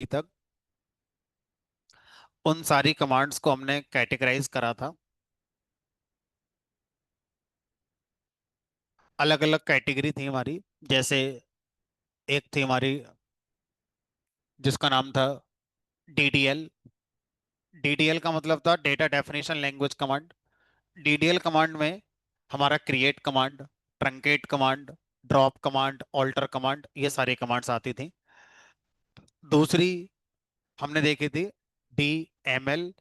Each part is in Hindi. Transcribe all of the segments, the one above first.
तक उन सारी कमांड्स को हमने कैटेगराइज करा था। अलग अलग कैटेगरी थी हमारी। जैसे एक थी हमारी जिसका नाम था डीडीएल। डीडीएल का मतलब था data definition language command. DDL command में हमारा create command, truncate command, drop command, alter command, ये सारी कमांड्स आती थी। दूसरी हमने देखी थी डीएमएल।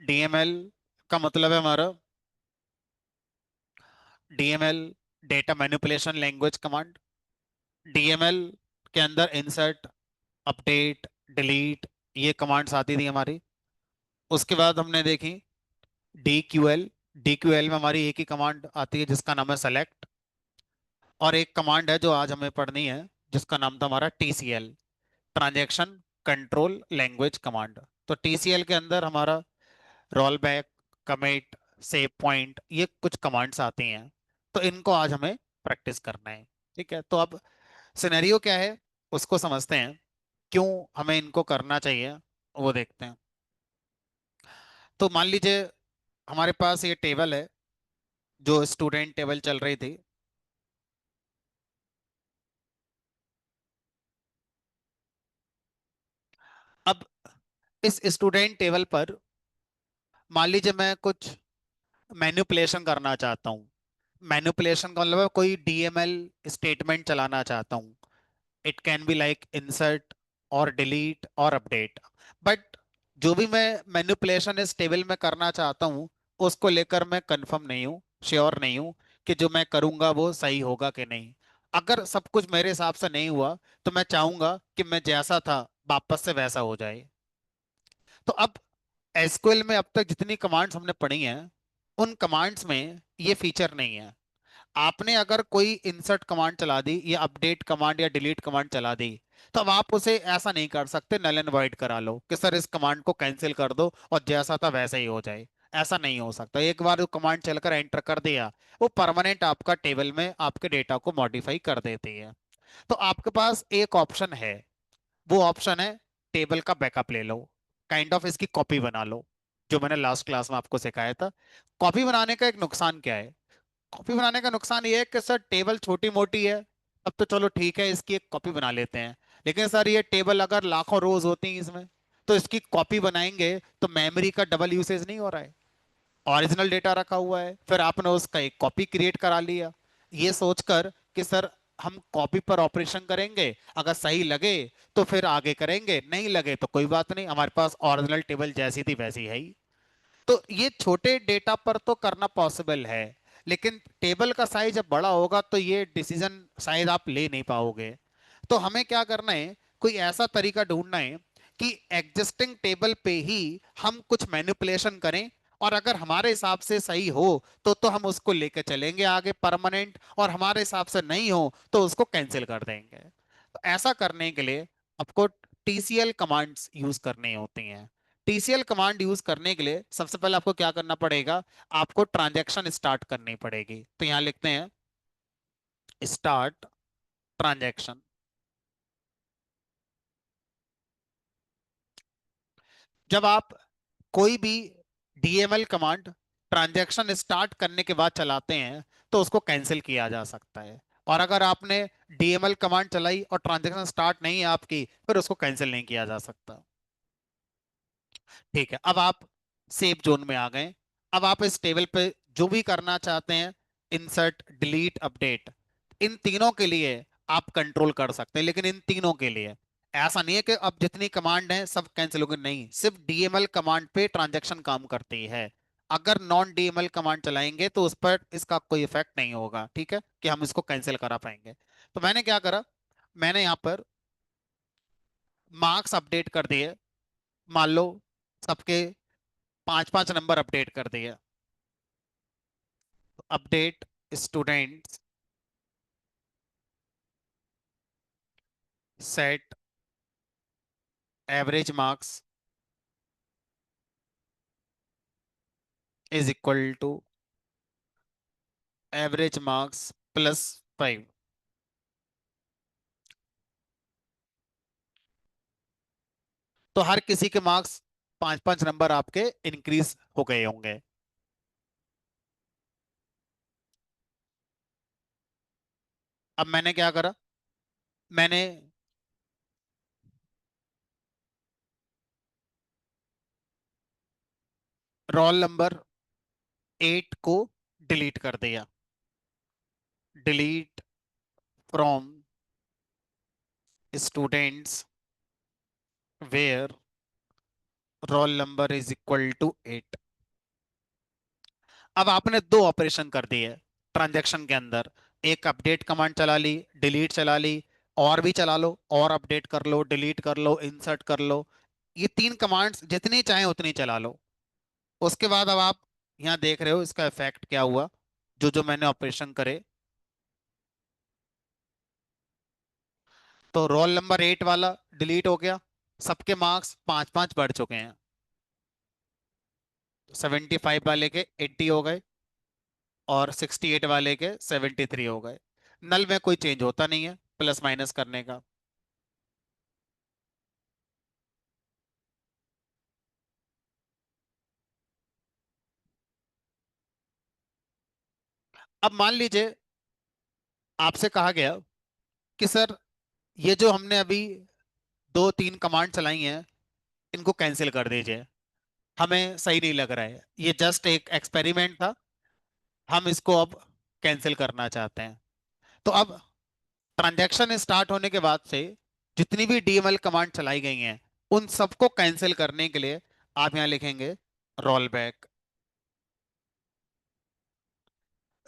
डीएमएल का मतलब है हमारा DML data manipulation language command. DML के अंदर इंसर्ट, अपडेट, डिलीट, ये कमांड्स आती थी हमारी। उसके बाद हमने देखी डीक्यूएल। डीक्यूएल में हमारी एक ही कमांड आती है जिसका नाम है सेलेक्ट। और एक कमांड है जो आज हमें पढ़नी है जिसका नाम था हमारा TCL, transaction control language command. तो टीसीएल के अंदर हमारा roll back, commit, save point, ये कुछ कमांड्स आती हैं। तो इनको आज हमें प्रैक्टिस करना है। ठीक है, तो अब सिनेरियो क्या है उसको समझते हैं, क्यों हमें इनको करना चाहिए वो देखते हैं। तो मान लीजिए हमारे पास ये टेबल है जो स्टूडेंट टेबल चल रही थी। अब इस स्टूडेंट टेबल पर मान लीजिए मैं कुछ मैनिपुलेशन करना चाहता हूँ। मैनिपुलेशन का मतलब है कोई डीएमएल स्टेटमेंट चलाना चाहता हूँ। It can be like insert और डिलीट और अपडेट। बट जो भी मैं मैनिपुलेशन इस टेबल में करना चाहता हूँ उसको लेकर मैं कंफर्म नहीं हूँ, श्योर नहीं हूँ कि जो मैं करूँगा वो सही होगा कि नहीं। अगर सब कुछ मेरे हिसाब से नहीं हुआ तो मैं चाहूंगा कि मैं जैसा था वापस से वैसा हो जाए। तो अब एसक्यूएल में अब तक जितनी कमांड्स हमने पढ़ी हैं उन कमांड्स में ये फीचर नहीं है। आपने अगर कोई इंसर्ट कमांड चला दी या अपडेट कमांड या डिलीट कमांड चला दी तो अब आप उसे ऐसा नहीं कर सकते नल एंड वाइड करा लो कि सर इस कमांड को कैंसिल कर दो और जैसा था वैसा ही हो जाए। ऐसा नहीं हो सकता। एक बार वो कमांड चलकर एंटर कर दिया वो परमानेंट आपका टेबल में आपके डेटा को मॉडिफाई कर देती है। तो आपके पास एक ऑप्शन है, वो ऑप्शन है टेबल का बैकअप ले लो, काइंड ऑफ इसकी कॉपी बना लो, जो मैंने लास्ट क्लास में आपको सिखाया था। कॉपी बनाने का एक नुकसान क्या है? कॉपी बनाने का नुकसान ये है कि सर टेबल छोटी मोटी है, अब तो चलो ठीक है इसकी एक कॉपी बना लेते हैं। लेकिन सर ये टेबल अगर लाखों रोज होती हैं इसमें तो इसकी कॉपी बनाएंगे तो मेमोरी का डबल यूसेज नहीं हो रहा है। ओरिजिनल डेटा रखा हुआ है, फिर आपने उसका एक कॉपी क्रिएट करा लिया ये सोचकर कि सर हम कॉपी पर ऑपरेशन करेंगे, अगर सही लगे तो फिर आगे करेंगे, नहीं लगे तो कोई बात नहीं, हमारे पास ओरिजिनल टेबल जैसी थी वैसी है ही। तो ये छोटे डेटा पर तो करना पॉसिबल है, लेकिन टेबल का साइज जब बड़ा होगा तो ये डिसीजन शायद आप ले नहीं पाओगे। तो हमें क्या करना है, कोई ऐसा तरीका ढूंढना है कि एग्जिस्टिंग टेबल पे ही हम कुछ मैनिपुलेशन करें, और अगर हमारे हिसाब से सही हो तो हम उसको लेके चलेंगे आगे परमानेंट, और हमारे हिसाब से नहीं हो तो उसको कैंसिल कर देंगे। तो ऐसा करने के लिए आपको टीसीएल कमांड्स यूज करनी होती हैं। टीसीएल कमांड यूज करने के लिए सबसे पहले आपको क्या करना पड़ेगा, आपको ट्रांजैक्शन स्टार्ट करनी पड़ेगी। तो यहां लिखते हैं स्टार्ट ट्रांजैक्शन। जब आप कोई भी डीएमएल कमांड ट्रांजैक्शन स्टार्ट करने के बाद चलाते हैं तो उसको कैंसिल किया जा सकता है। और अगर आपने डीएमएल कमांड चलाई और ट्रांजैक्शन स्टार्ट नहीं है आपकी, फिर उसको कैंसिल नहीं किया जा सकता। ठीक है, अब आप सेफ जोन में आ गए। अब आप इस टेबल पे जो भी करना चाहते हैं, इंसर्ट, डिलीट, अपडेट, इन तीनों के लिए आप कंट्रोल कर सकते हैं। लेकिन इन तीनों के लिए ऐसा नहीं है कि अब जितनी कमांड है सब कैंसिल हो गई, नहीं, सिर्फ डीएमएल कमांड पे ट्रांजैक्शन काम करती है। अगर नॉन डीएमएल कमांड चलाएंगे तो उस पर इसका कोई इफेक्ट नहीं होगा, ठीक है, कि हम इसको कैंसिल करा पाएंगे। तो मैंने क्या करा, मैंने यहाँ पर मार्क्स अपडेट कर दिए। मान लो सबके पांच पांच नंबर अपडेट कर दिए। Update students set average marks is equal to average marks plus 5। तो हर किसी के मार्क्स 5-5 नंबर आपके इंक्रीज हो गए होंगे। अब मैंने क्या करा, मैंने रोल नंबर 8 को डिलीट कर दिया। Delete from students where roll number is equal to 8। अब आपने दो ऑपरेशन कर दिए ट्रांजैक्शन के अंदर। एक अपडेट कमांड चला ली, डिलीट चला ली, और भी चला लो, और अपडेट कर लो, डिलीट कर लो, इंसर्ट कर लो। ये तीन कमांड्स जितनी चाहे उतनी चला लो। उसके बाद अब आप यहाँ देख रहे हो इसका इफेक्ट क्या हुआ, जो जो मैंने ऑपरेशन करे। तो रोल नंबर 8 वाला डिलीट हो गया, सबके मार्क्स 5-5 बढ़ चुके हैं। 75 वाले के 80 हो गए, और 68 वाले के 73 हो गए। नल में कोई चेंज होता नहीं है प्लस माइनस करने का। अब मान लीजिए आपसे कहा गया कि सर ये जो हमने अभी 2-3 कमांड चलाई हैं इनको कैंसिल कर दीजिए, हमें सही नहीं लग रहा है, ये जस्ट एक एक्सपेरिमेंट था, हम इसको अब कैंसिल करना चाहते हैं। तो अब ट्रांजैक्शन स्टार्ट होने के बाद से जितनी भी डीएमएल कमांड चलाई गई हैं उन सबको कैंसिल करने के लिए आप यहाँ लिखेंगे रोल बैक।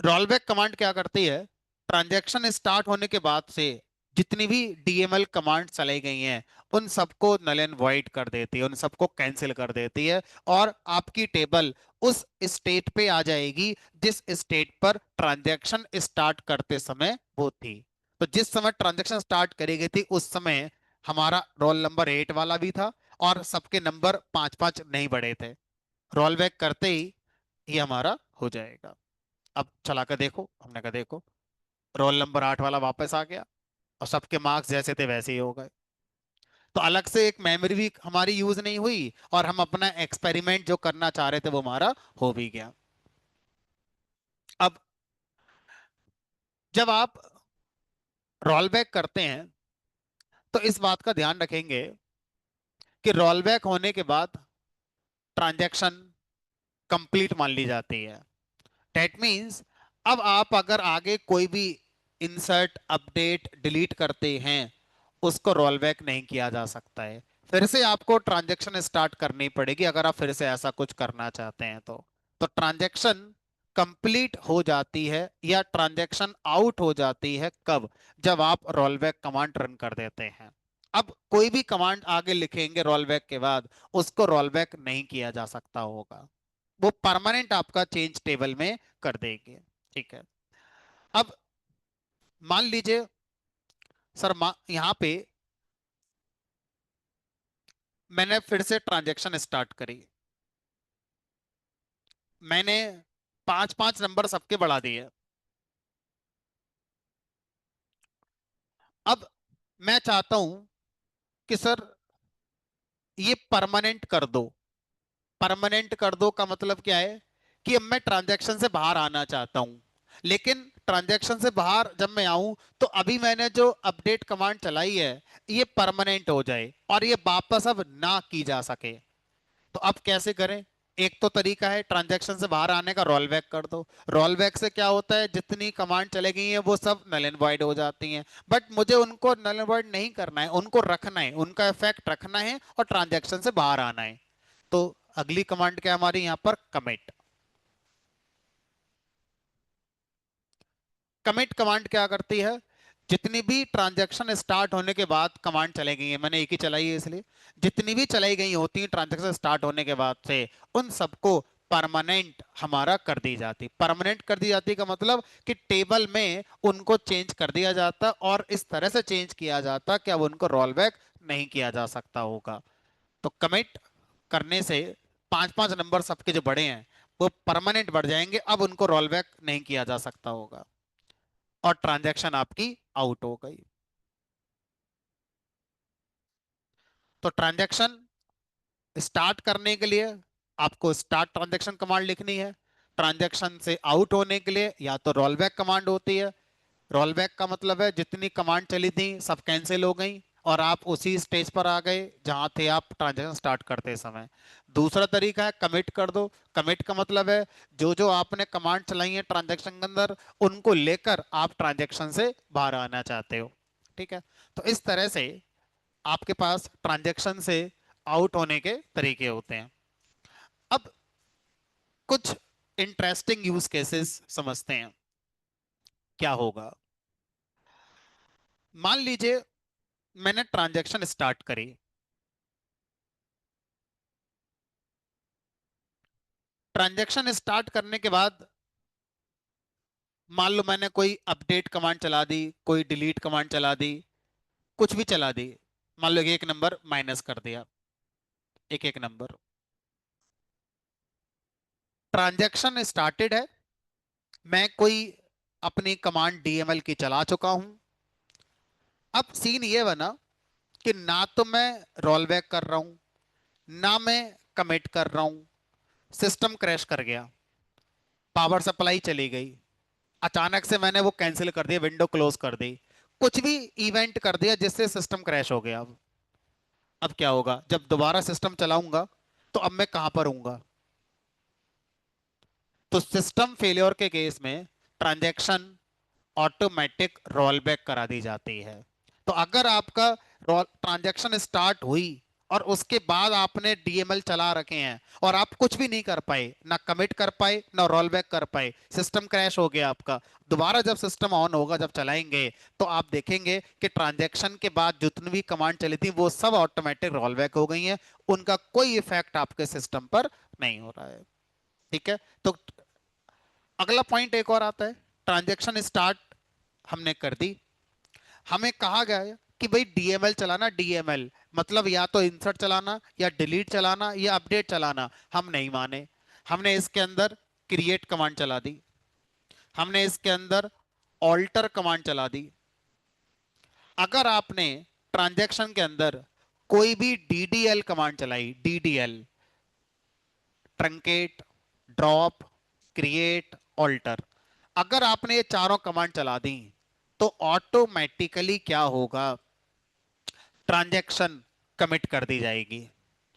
रोलबैक कमांड क्या करती है, ट्रांजैक्शन स्टार्ट होने के बाद से जितनी भी डीएमएल कमांड चलाई गई हैं उन सबको नल एंड वॉइड कर देती है, उन सबको कैंसिल कर देती है, और आपकी टेबल उस स्टेट पे आ जाएगी जिस स्टेट पर ट्रांजैक्शन स्टार्ट करते समय वो थी। तो जिस समय ट्रांजैक्शन स्टार्ट करी गई थी उस समय हमारा रोल नंबर 8 वाला भी था, और सबके नंबर 5-5 नहीं बढ़े थे। रोल बैक करते ही ये हमारा हो जाएगा। अब चला कर देखो, हमने कहा देखो रोल नंबर 8 वाला वापस आ गया, और सबके मार्क्स जैसे थे वैसे ही हो गए। तो अलग से एक मेमोरी भी हमारी यूज नहीं हुई, और हम अपना एक्सपेरिमेंट जो करना चाह रहे थे वो हमारा हो भी गया। अब जब आप रोल बैक करते हैं तो इस बात का ध्यान रखेंगे कि रोल बैक होने के बाद ट्रांजैक्शन कंप्लीट मान ली जाती है। दैट मीन्स अब आप अगर आगे कोई भी इंसर्ट अपडेट डिलीट करते हैं उसको रोल बैक नहीं किया जा सकता है, फिर से आपको ट्रांजैक्शन स्टार्ट करनी पड़ेगी अगर आप फिर से ऐसा कुछ करना चाहते हैं तो ट्रांजैक्शन कंप्लीट हो जाती है या ट्रांजैक्शन आउट हो जाती है कब, जब आप रोल बैक कमांड रन कर देते हैं। अब कोई भी कमांड आगे लिखेंगे रोल बैक के बाद उसको रोल बैक नहीं किया जा सकता होगा, वो परमानेंट आपका चेंज टेबल में कर देंगे। ठीक है। अब मान लीजिए सर यहाँ पे मैंने फिर से ट्रांजैक्शन स्टार्ट करी, मैंने 5-5 नंबर सबके बढ़ा दिए। अब मैं चाहता हूं कि सर ये परमानेंट कर दो। परमानेंट कर दो का मतलब क्या है कि अब मैं ट्रांजैक्शन से बाहर आना चाहता हूं, लेकिन ट्रांजैक्शन से बाहर जब मैं आऊं तो अभी मैंने जो अपडेट कमांड चलाई है ये परमानेंट हो जाए और ये वापस अब ना की जा सके। तो अब कैसे करें, एक तो तरीका है ट्रांजैक्शन से बाहर आने का, रोल बैक कर दो। रोल बैक से क्या होता है, जितनी कमांड चले गई हैं वो सब नल एंड वॉइड हो जाती हैं, बट मुझे उनको नल एंड वॉइड नहीं करना है, उनको रखना है, उनका इफेक्ट रखना है और ट्रांजैक्शन से बाहर आना है। तो अगली कमांड क्या है हमारी यहाँ पर, कमिट। कमिट कमांड क्या करती है, जितनी भी ट्रांजैक्शन स्टार्ट होने के बाद कमांड चलाई गई है, मैंने एक ही चलाई है इसलिए, जितनी भी चलाई गई होती है ट्रांजैक्शन स्टार्ट होने के बाद से उन सबको परमानेंट हमारा कर दी जाती। परमानेंट कर दी जाती का मतलब कि टेबल में उनको चेंज कर दिया जाता और इस तरह से चेंज किया जाता कि अब उनको रोल बैक नहीं किया जा सकता होगा। तो कमिट करने से 5-5 नंबर सबके जो बड़े हैं वो परमानेंट बढ़ जाएंगे, अब उनको रोल बैक नहीं किया जा सकता होगा, और ट्रांजैक्शन आपकी आउट हो गई। तो ट्रांजैक्शन स्टार्ट करने के लिए आपको स्टार्ट ट्रांजैक्शन कमांड लिखनी है। ट्रांजैक्शन से आउट होने के लिए या तो रोल बैक कमांड होती है। रोल बैक का मतलब है जितनी कमांड चली थी सब कैंसिल हो गई और आप उसी स्टेज पर आ गए जहां थे आप ट्रांजैक्शन स्टार्ट करते समय। दूसरा तरीका है कमिट कर दो। कमिट का मतलब है जो जो आपने कमांड चलाई है ट्रांजैक्शन के अंदर उनको लेकर आप ट्रांजैक्शन से बाहर आना चाहते हो। ठीक है। तो इस तरह से आपके पास ट्रांजैक्शन से आउट होने के तरीके होते हैं। अब कुछ इंटरेस्टिंग यूज केसेस समझते हैं क्या होगा। मान लीजिए मैंने ट्रांजैक्शन स्टार्ट करी। ट्रांजैक्शन स्टार्ट करने के बाद मान लो मैंने कोई अपडेट कमांड चला दी, कोई डिलीट कमांड चला दी, कुछ भी चला दी। मान लो एक नंबर माइनस कर दिया, एक एक नंबर। ट्रांजैक्शन स्टार्टेड है, मैं कोई अपनी कमांड डीएमएल की चला चुका हूं। अब सीन ये बना कि ना तो मैं रोल बैक कर रहा हूं, ना मैं कमिट कर रहा हूं। सिस्टम क्रैश कर गया, पावर सप्लाई चली गई, अचानक से मैंने वो कैंसिल कर दिया, विंडो क्लोज कर दी, कुछ भी इवेंट कर दिया जिससे सिस्टम क्रैश हो गया। अब क्या होगा जब दोबारा सिस्टम चलाऊंगा, तो अब मैं कहां पर हूंगा। तो सिस्टम फेलियर के केस में ट्रांजैक्शन ऑटोमेटिक रोल बैक करा दी जाती है। तो अगर आपका ट्रांजैक्शन स्टार्ट हुई और उसके बाद आपने डीएमएल चला रखे हैं और आप कुछ भी नहीं कर पाए, ना कमिट कर पाए ना रोल बैक कर पाए, सिस्टम क्रैश हो गया आपका, दोबारा जब सिस्टम ऑन होगा, जब चलाएंगे, तो आप देखेंगे कि ट्रांजैक्शन के बाद जितनी भी कमांड चली थी वो सब ऑटोमेटिक रोल बैक हो गई हैं। उनका कोई इफेक्ट आपके सिस्टम पर नहीं हो रहा है। ठीक है। तो अगला पॉइंट एक और आता है। ट्रांजैक्शन स्टार्ट हमने कर दी, हमें कहा गया है कि भाई डीएमएल चलाना। डीएमएल मतलब या तो इंसर्ट चलाना या डिलीट चलाना या अपडेट चलाना। हम नहीं माने, हमने इसके अंदर क्रिएट कमांड चला दी, हमने इसके अंदर ऑल्टर कमांड चला दी। अगर आपने ट्रांजैक्शन के अंदर कोई भी डीडीएल कमांड चलाई, DDL, truncate, drop, create, alter, अगर आपने ये चारों कमांड चला दी तो ऑटोमेटिकली क्या होगा, ट्रांजैक्शन कमिट कर दी जाएगी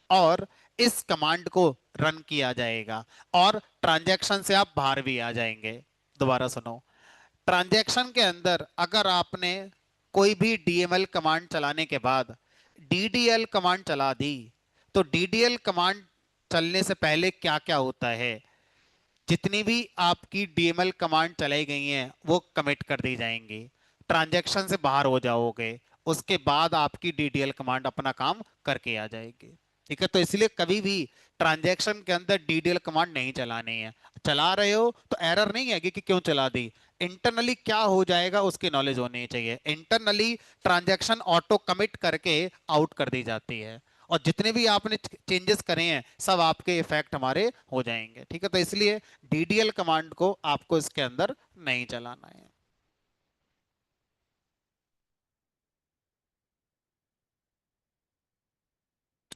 और इस कमांड को रन किया जाएगा और ट्रांजैक्शन से आप बाहर भी आ जाएंगे। दोबारा सुनो। ट्रांजैक्शन के अंदर अगर आपने कोई भी डीएमएल कमांड चलाने के बाद डीडीएल कमांड चला दी, तो डीडीएल कमांड चलने से पहले क्या क्या होता है, जितनी भी आपकी डीएमएल कमांड चलाई गई हैं वो कमिट कर दी जाएंगी, ट्रांजैक्शन से बाहर हो जाओगे, उसके बाद आपकी डीडीएल कमांड अपना काम करके आ जाएगी। ठीक है। तो इसलिए कभी भी ट्रांजैक्शन के अंदर डीडीएल कमांड नहीं चलानी है। चला रहे हो तो एरर नहीं आएगी कि क्यों चला दी, इंटरनली क्या हो जाएगा उसकी नॉलेज होनी चाहिए। इंटरनली ट्रांजैक्शन ऑटो कमिट करके आउट कर दी जाती है और जितने भी आपने चेंजेस करे हैं सब आपके इफेक्ट हमारे हो जाएंगे। ठीक है। तो इसलिए डीडीएल कमांड को आपको इसके अंदर नहीं चलाना है।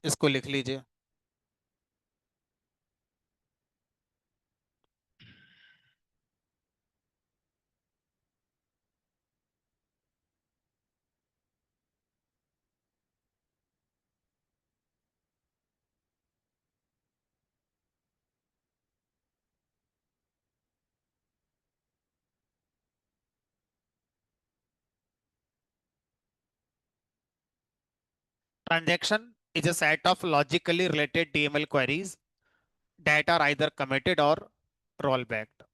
इसको लिख लीजिए। Transaction is a set of logically related DML queries that are either committed or rollbacked.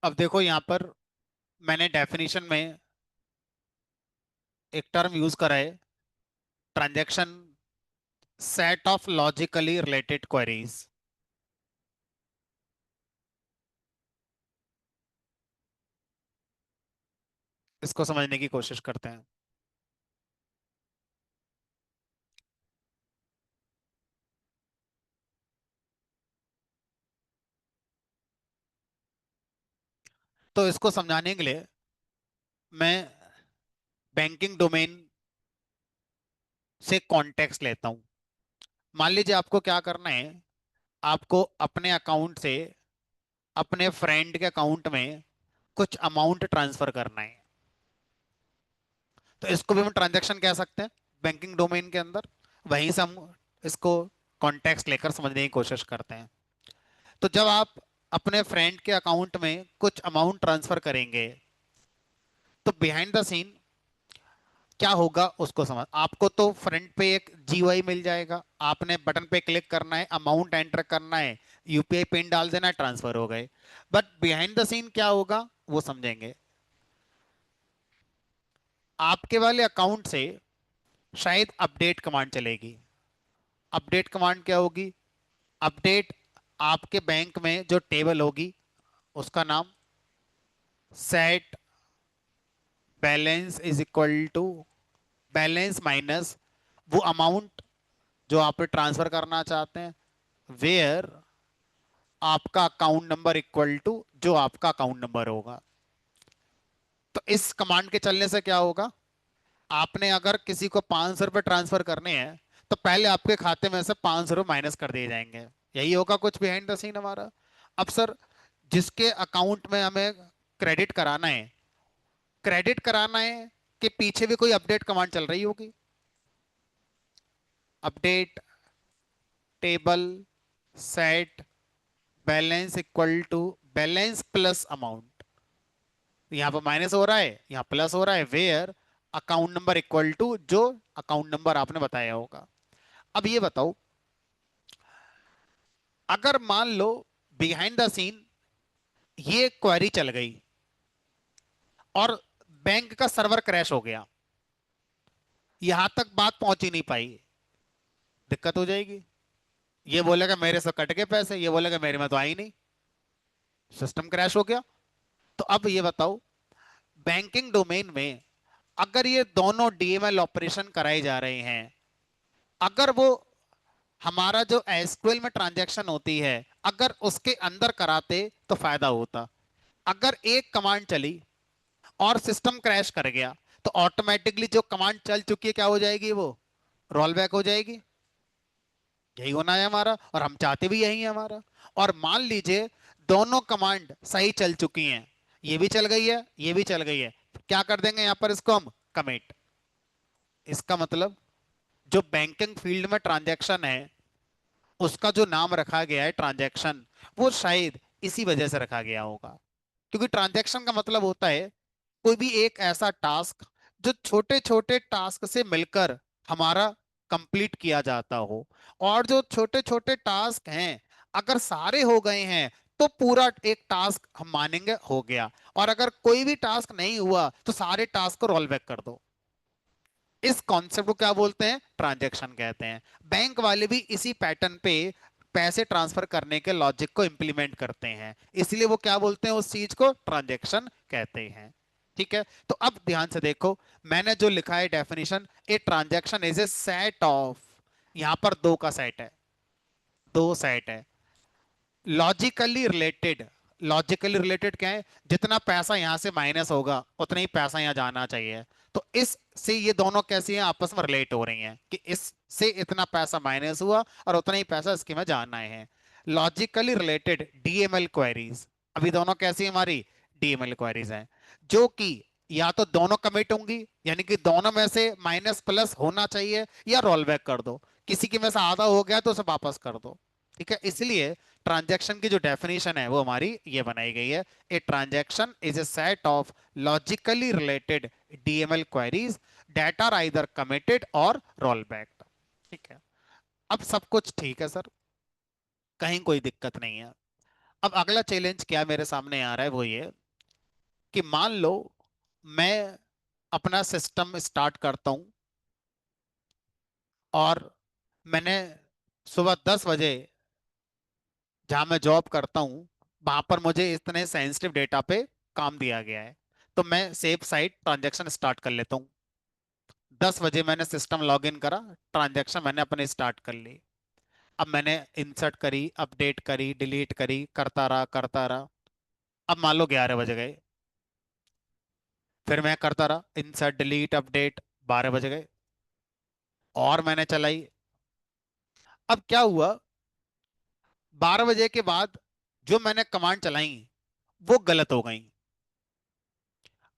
अब देखो यहाँ पर मैंने डेफिनेशन में एक टर्म यूज करा है, transaction set of logically related queries. इसको समझने की कोशिश करते हैं। तो इसको समझाने के लिए मैं बैंकिंग डोमेन से कॉन्टेक्स्ट लेता हूँ। मान लीजिए आपको क्या करना है, आपको अपने अकाउंट से अपने फ्रेंड के अकाउंट में कुछ अमाउंट ट्रांसफर करना है। तो इसको भी हम ट्रांजैक्शन कह सकते हैं बैंकिंग डोमेन के अंदर। वहीं से हम इसको कॉन्टेक्स्ट लेकर समझने की कोशिश करते हैं। तो जब आप अपने फ्रेंड के अकाउंट में कुछ अमाउंट ट्रांसफर करेंगे, तो बिहाइंड द सीन क्या होगा उसको समझ। आपको तो फ्रंट पे एक जीयूआई मिल जाएगा, आपने बटन पे क्लिक करना है, अमाउंट एंटर करना है, यूपीआई पिन डाल देना, ट्रांसफर हो गए। बट बिहाइंड द सीन क्या होगा वो समझेंगे। आपके वाले अकाउंट से शायद अपडेट कमांड चलेगी। अपडेट कमांड क्या होगी? अपडेट आपके बैंक में जो टेबल होगी उसका नाम set balance is equal to balance minus वो अमाउंट जो आप ट्रांसफर करना चाहते हैं, वेयर आपका अकाउंट नंबर इक्वल टू जो आपका अकाउंट नंबर होगा। तो इस कमांड के चलने से क्या होगा, आपने अगर किसी को 500 रुपए ट्रांसफर करने हैं तो पहले आपके खाते में से 500 रुपए माइनस कर दिए जाएंगे। यही होगा कुछ बिहाइंड द सीन हमारा। अब सर, जिसके अकाउंट में हमें क्रेडिट कराना है, क्रेडिट कराना है कि पीछे भी कोई अपडेट कमांड चल रही होगी। Update table set balance equal to balance plus amount. यहाँ पर माइनस हो रहा है, यहाँ प्लस हो रहा है, where account number equal to जो अकाउंट नंबर आपने बताया होगा। अब ये बताओ, अगर मान लो बिहाइंड द सीन ये क्वेरी चल गई और बैंक का सर्वर क्रैश हो गया, यहां तक बात पहुंच ही नहीं पाई, दिक्कत हो जाएगी। ये बोलेगा मेरे से कट गए पैसे, ये बोलेगा मेरे में तो आई नहीं, सिस्टम क्रैश हो गया। तो अब ये बताओ, बैंकिंग डोमेन में अगर ये दोनों डीएमएल ऑपरेशन कराए जा रहे हैं, अगर वो हमारा जो एसक्यूएल में ट्रांजैक्शन होती है अगर उसके अंदर कराते तो फायदा होता। अगर एक कमांड चली और सिस्टम क्रैश कर गया तो ऑटोमेटिकली जो कमांड चल चुकी है क्या हो जाएगी, वो रोल बैक हो जाएगी। यही होना है हमारा, और हम चाहते भी यही है हमारा। और मान लीजिए दोनों कमांड सही चल चुकी हैं, ये भी चल गई है, ये भी चल गई है, क्या कर देंगे यहां पर इसको हम कमिट। इसका मतलब जो बैंकिंग फील्ड में ट्रांजैक्शन है उसका जो नाम रखा गया है ट्रांजैक्शन, वो शायद इसी वजह से रखा गया होगा। क्योंकि ट्रांजैक्शन का मतलब होता है कोई भी एक ऐसा टास्क जो छोटे छोटे टास्क से मिलकर हमारा कंप्लीट किया जाता हो। और जो छोटे छोटे टास्क हैं अगर सारे हो गए हैं तो पूरा एक टास्क हम मानेंगे हो गया। और अगर कोई भी टास्क नहीं हुआ तो सारे टास्क को रोल बैक कर दो। इस कॉन्सेप्ट को क्या बोलते हैं, ट्रांजैक्शन कहते हैं। बैंक वाले भी इसी पैटर्न पे पैसे ट्रांसफर करने के लॉजिक को इंप्लीमेंट करते हैं, इसलिए वो क्या बोलते हैं, उस चीज को ट्रांजैक्शन कहते हैं। ठीक है, तो अब ध्यान से देखो, मैंने जो लिखा है definition, A transaction is a set of, यहां पर दो का सेट है, दो सेट है लॉजिकली रिलेटेड। लॉजिकली रिलेटेड क्या है, जितना पैसा यहां से माइनस होगा उतना ही पैसा यहां जाना चाहिए। तो इस से ये दोनों कैसी हैं, आपस में रिलेट हो रही हैं कि इससे इतना पैसा माइनस हुआ और उतना ही पैसा इसके में जाना है। लॉजिकली रिलेटेड डीएमएल क्वेरीज, अभी दोनों कैसी हैं हमारी, डीएमएल क्वेरीज हैं, जो कि या तो दोनों कमिट होंगी, यानी कि दोनों में से माइनस प्लस होना चाहिए, या रोल बैक कर दो, किसी की में से आधा हो गया तो उसे वापस कर दो। ठीक है, इसलिए ट्रांजैक्शन की जो डेफिनेशन है वो हमारी ये बनाई गई है, a transaction is a set of logically related DML queries that are either committed और रोल बैक। ठीक है, अब सब कुछ ठीक है सर, कहीं कोई दिक्कत नहीं है। अब अगला चैलेंज क्या मेरे सामने आ रहा है, वो ये कि मान लो मैं अपना सिस्टम स्टार्ट करता हूं और मैंने सुबह 10 बजे जहां मैं जॉब करता हूं वहां पर मुझे इतने सेंसिटिव डेटा पे काम दिया गया है, तो मैं सेफ साइट ट्रांजैक्शन स्टार्ट कर लेता हूँ। 10 बजे मैंने सिस्टम लॉग इन करा, ट्रांजैक्शन मैंने अपने स्टार्ट कर ली। अब मैंने इंसर्ट करी, अपडेट करी, डिलीट करी, करता रहा करता रहा। अब मान लो 11 बज गए, फिर मैं करता रहा इंसर्ट डिलीट अपडेट, 12 बज गए और मैंने चलाई। अब क्या हुआ, 12 बजे के बाद जो मैंने कमांड चलाई वो गलत हो गई।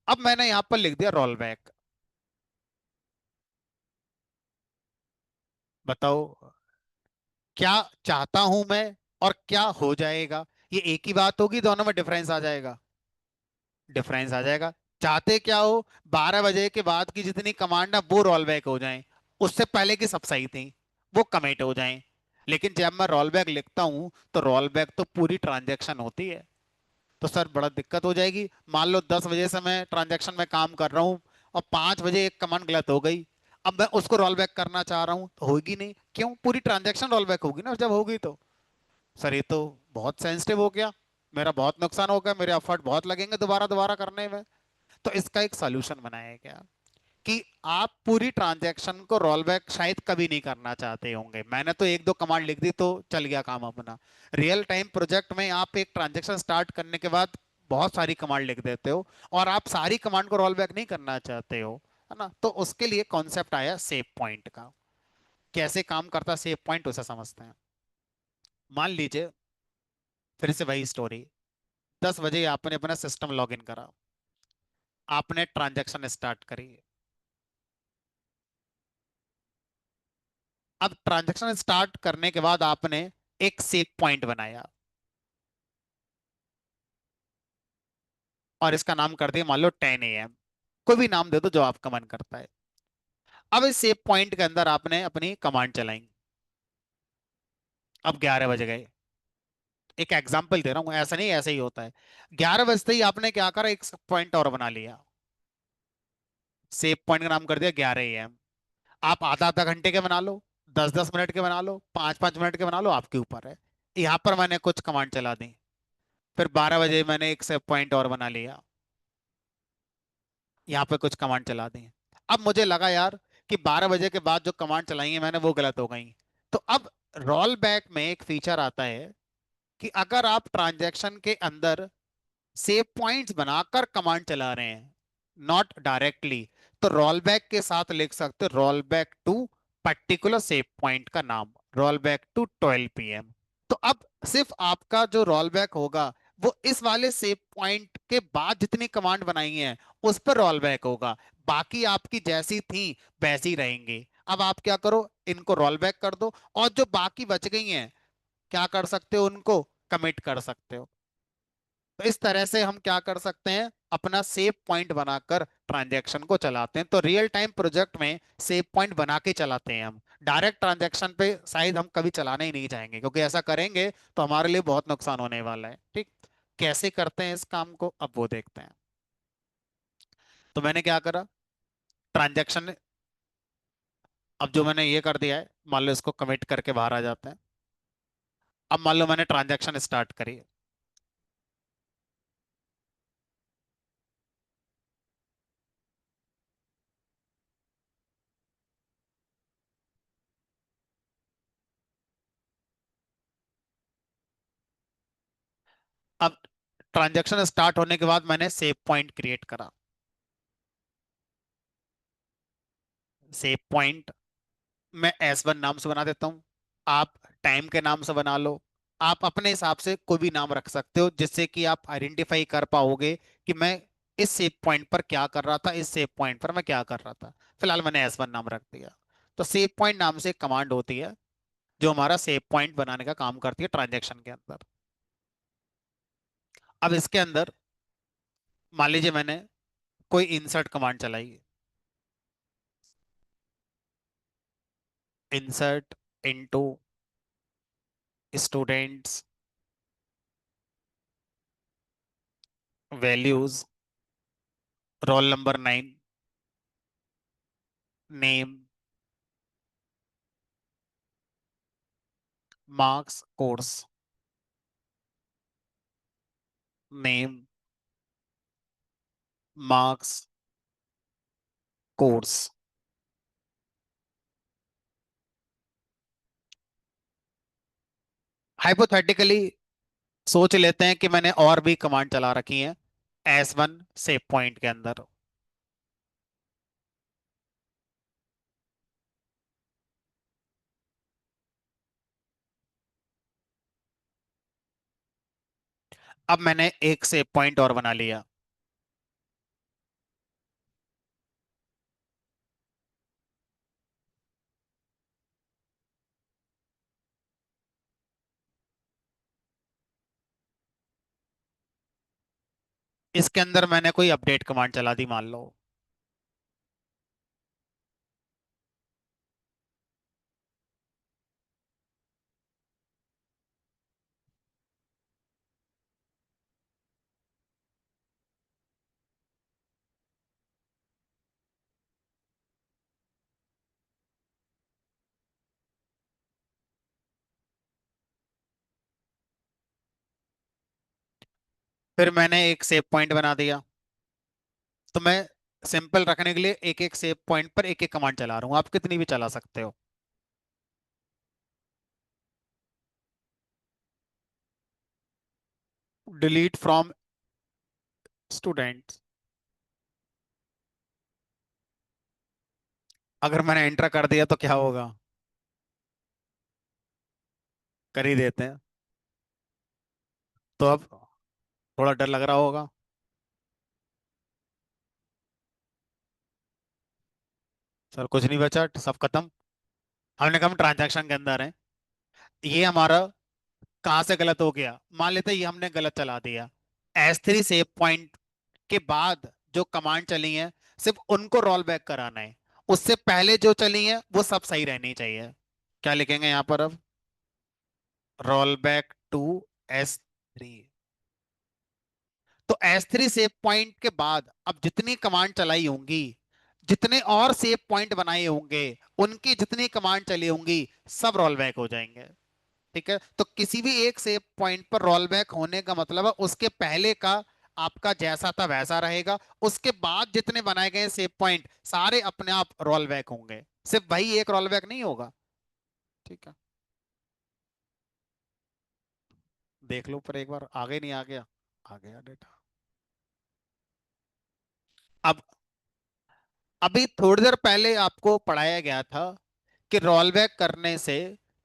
अब मैंने यहां पर लिख दिया रोल बैक। बताओ क्या चाहता हूं मैं और क्या हो जाएगा, ये एक ही बात होगी, दोनों में डिफरेंस आ जाएगा। डिफरेंस आ जाएगा। चाहते क्या हो, 12 बजे के बाद की जितनी कमांड है वो रोल बैक हो जाएं, उससे पहले की सब सही थी वो कमिट हो जाएं। लेकिन जब मैं रोल बैक लिखता हूं तो रोल बैक तो पूरी ट्रांजैक्शन होती है, तो सर बड़ा दिक्कत हो जाएगी। मान लो 10 बजे से मैं ट्रांजैक्शन में काम कर रहा हूँ और 5 बजे एक कमांड गलत हो गई, अब मैं उसको रोल बैक करना चाह रहा हूँ तो होगी नहीं, क्यों, पूरी ट्रांजैक्शन रोल बैक होगी ना जब होगी तो। सर ये तो बहुत सेंसिटिव हो गया, मेरा बहुत नुकसान हो गया, मेरे एफर्ट बहुत लगेंगे दोबारा दोबारा करने में। तो इसका एक सॉल्यूशन बनाया गया कि आप पूरी ट्रांजैक्शन को रोल बैक शायद कभी नहीं करना चाहते होंगे, मैंने तो एक दो कमांड लिख दी तो चल गया काम अपना। रियल टाइम प्रोजेक्ट में आप एक ट्रांजैक्शन स्टार्ट करने के बाद बहुत सारी कमांड लिख देते हो और आप सारी कमांड को रोल बैक नहीं करना चाहते हो, है ना। तो उसके लिए कॉन्सेप्ट आया सेव पॉइंट का। कैसे काम करता सेव पॉइंट उसे समझते हैं। मान लीजिए फिर से वही स्टोरी, 10 बजे आपने अपना सिस्टम लॉग इन करा, आपने ट्रांजैक्शन स्टार्ट करी। अब ट्रांजैक्शन स्टार्ट करने के बाद आपने एक सेव पॉइंट बनाया और इसका नाम कर दिया मान लो 10 AM। कोई भी नाम दे दो जो आपका मन करता है। अब इस सेव पॉइंट के अंदर आपने अपनी कमांड चलाई। अब 11 बज गए, एक एग्जांपल दे रहा हूं, ऐसा नहीं ऐसा ही होता है। 11 बजते ही आपने क्या करा, एक पॉइंट और बना लिया, सेव पॉइंट का नाम कर दिया 11 AM। आप आधा आधा घंटे के बना लो, 10 10 मिनट के बना लो, 5 5 मिनट के बना लो, आपके ऊपर है। यहाँ पर मैंने कुछ कमांड चला दी, फिर 12 बजे मैंने एक सेव पॉइंट और बना लिया, यहाँ पे कुछ कमांड चला दी। अब मुझे लगा यार कि 12 बजे के बाद जो कमांड चलाई है मैंने वो गलत हो गई। तो अब रोल बैक में एक फीचर आता है कि अगर आप ट्रांजैक्शन के अंदर सेव पॉइंट्स बनाकर कमांड चला रहे हैं, नॉट डायरेक्टली, तो रोल बैक के साथ लिख सकते हो roll back to particular save point का नाम, रोल बैक टू 12 PM। तो अब सिर्फ आपका जो रोल बैक होगा वो इस वाले सेव पॉइंट के बाद जितनी कमांड बनाई है उस पर रोल बैक होगा, बाकी आपकी जैसी थी वैसी रहेंगी। अब आप क्या करो, इनको रोल बैक कर दो और जो बाकी बच गई हैं क्या कर सकते हो, उनको कमिट कर सकते हो। तो इस तरह से हम क्या कर सकते हैं, अपना सेव पॉइंट बनाकर ट्रांजैक्शन को चलाते हैं। तो रियल टाइम प्रोजेक्ट में सेव पॉइंट बना के चलाते हैं हम। डायरेक्ट ट्रांजैक्शन पे शायद हम कभी चलाने ही नहीं जाएंगे, क्योंकि ऐसा करेंगे तो हमारे लिए बहुत नुकसान होने वाला है। ठीक, कैसे करते हैं इस काम को अब वो देखते हैं। तो मैंने क्या करा, ट्रांजैक्शन, अब जो मैंने ये कर दिया है मान लो इसको कमिट करके बाहर आ जाते हैं। अब मान लो मैंने ट्रांजैक्शन स्टार्ट करी, अब ट्रांजैक्शन स्टार्ट होने के बाद मैंने सेव पॉइंट क्रिएट करा। सेव पॉइंट मैं S1 नाम से बना देता हूँ, आप टाइम के नाम से बना लो, आप अपने हिसाब से कोई भी नाम रख सकते हो जिससे कि आप आइडेंटिफाई कर पाओगे कि मैं इस सेव पॉइंट पर क्या कर रहा था, इस सेव पॉइंट पर मैं क्या कर रहा था। फिलहाल मैंने S1 नाम रख दिया। तो सेव पॉइंट नाम से एक कमांड होती है जो हमारा सेव पॉइंट बनाने का काम करती है ट्रांजेक्शन के अंदर। अब इसके अंदर मान लीजिए मैंने कोई इंसर्ट कमांड चलाई, insert into students values, roll number 9, name, marks, course, name, marks, course. Hypothetically सोच लेते हैं कि मैंने और भी कमांड चला रखी है S1 सेव पॉइंट के अंदर। अब मैंने एक सेव पॉइंट और बना लिया। इसके अंदर मैंने कोई अपडेट कमांड चला दी मान लो। फिर मैंने एक सेव पॉइंट बना दिया। तो मैं सिंपल रखने के लिए एक एक सेव पॉइंट पर एक एक कमांड चला रहा हूँ, आप कितनी भी चला सकते हो। Delete from student. अगर मैंने एंटर कर दिया तो क्या होगा? कर ही देते हैं। तो अब थोड़ा डर लग रहा होगा। सर कुछ नहीं बचा, सब खत्म। हमने कहा हम ट्रांजैक्शन के अंदर हैं। ये हमारा कहाँ से गलत हो गया? मान लेते हैं ये हमने गलत चला दिया। S3 सेव पॉइंट के बाद जो कमांड चली है सिर्फ उनको रोल बैक कराना है। उससे पहले जो चली है वो सब सही रहनी चाहिए। क्या लिखेंगे यहाँ पर अब? Roll back to S3। तो S3 सेव पॉइंट के बाद अब जितनी कमांड चलाई होंगी, जितने और सेव पॉइंट बनाए होंगे, उनकी जितनी कमांड चली होंगी, सब रोल बैक हो जाएंगे। ठीक है, तो किसी भी एक सेव पॉइंट पर रोल बैक होने का मतलब है उसके पहले का आपका जैसा था वैसा रहेगा, उसके बाद जितने बनाए गए सेव पॉइंट सारे अपने आप रोल बैक होंगे, सिर्फ वही एक रोल बैक नहीं होगा। ठीक है, देख लो पर एक बार, आगे नहीं आ गया? आ गया डेटा। अब अभी थोड़ी देर पहले आपको पढ़ाया गया था कि रोल बैक करने से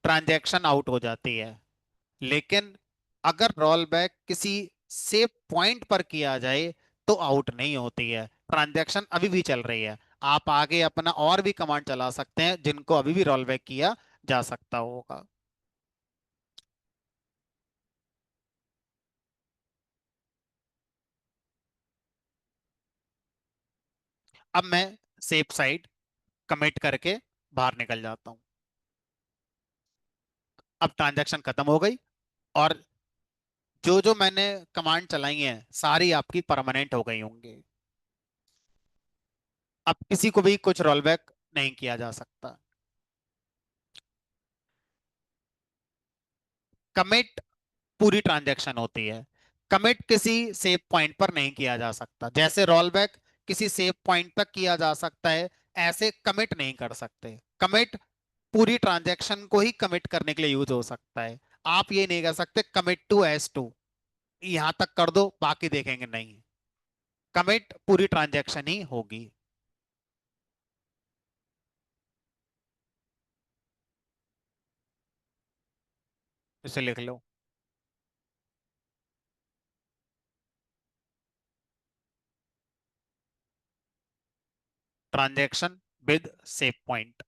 ट्रांजैक्शन आउट हो जाती है, लेकिन अगर रोल बैक किसी सेव पॉइंट पर किया जाए तो आउट नहीं होती है, ट्रांजैक्शन अभी भी चल रही है। आप आगे अपना और भी कमांड चला सकते हैं जिनको अभी भी रोल बैक किया जा सकता होगा। अब मैं सेफ साइड कमिट करके बाहर निकल जाता हूं। अब ट्रांजैक्शन खत्म हो गई, और जो जो मैंने कमांड चलाई हैं सारी आपकी परमानेंट हो गई होंगी। अब किसी को भी कुछ रोल बैक नहीं किया जा सकता। कमिट पूरी ट्रांजैक्शन होती है, कमिट किसी सेव पॉइंट पर नहीं किया जा सकता। जैसे रोल बैक किसी सेव पॉइंट तक किया जा सकता है, ऐसे कमिट नहीं कर सकते। कमिट पूरी ट्रांजैक्शन को ही कमिट करने के लिए यूज हो सकता है। आप ये नहीं कर सकते कमिट टू S2, यहां तक कर दो बाकी देखेंगे, नहीं। कमिट पूरी ट्रांजैक्शन ही होगी। इसे लिख लो, ट्रांजैक्शन विद सेव पॉइंट।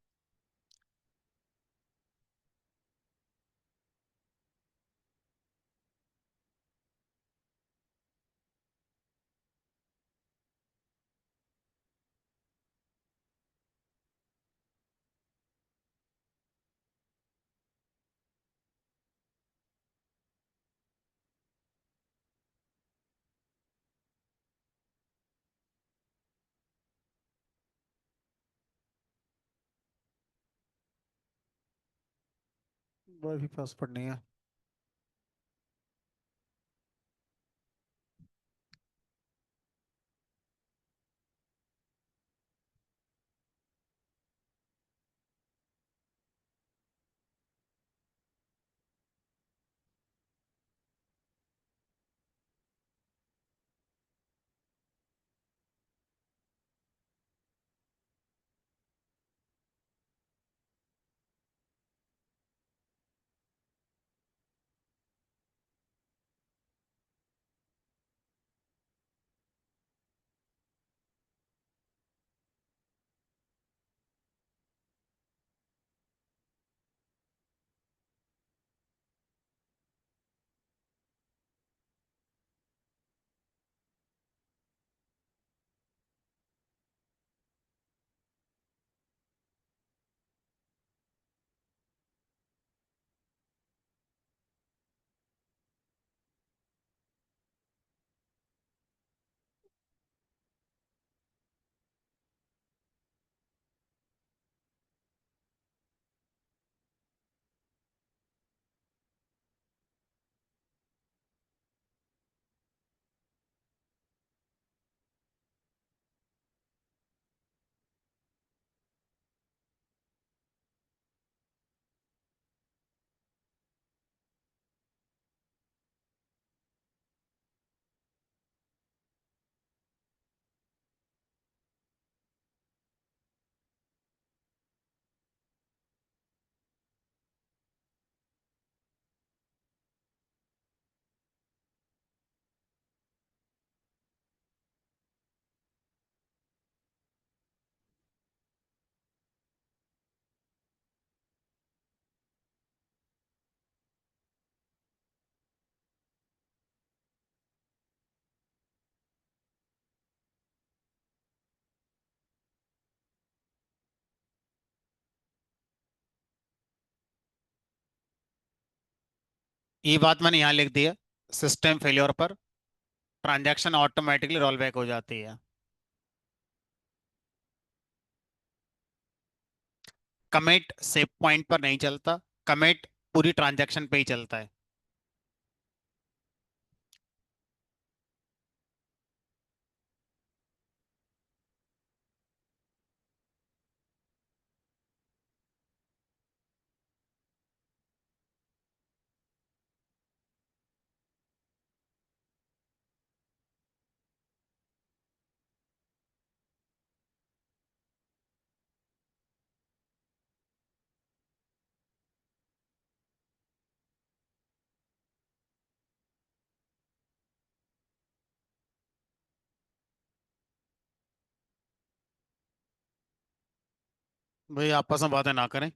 वही पास पढ़नी है। ये बात मैंने यहाँ लिख दी है। सिस्टम फेलियर पर ट्रांजैक्शन ऑटोमेटिकली रोल बैक हो जाती है। कमिट सेव पॉइंट पर नहीं चलता, कमिट पूरी ट्रांजैक्शन पे ही चलता है। भाई आपस में बातें ना करें।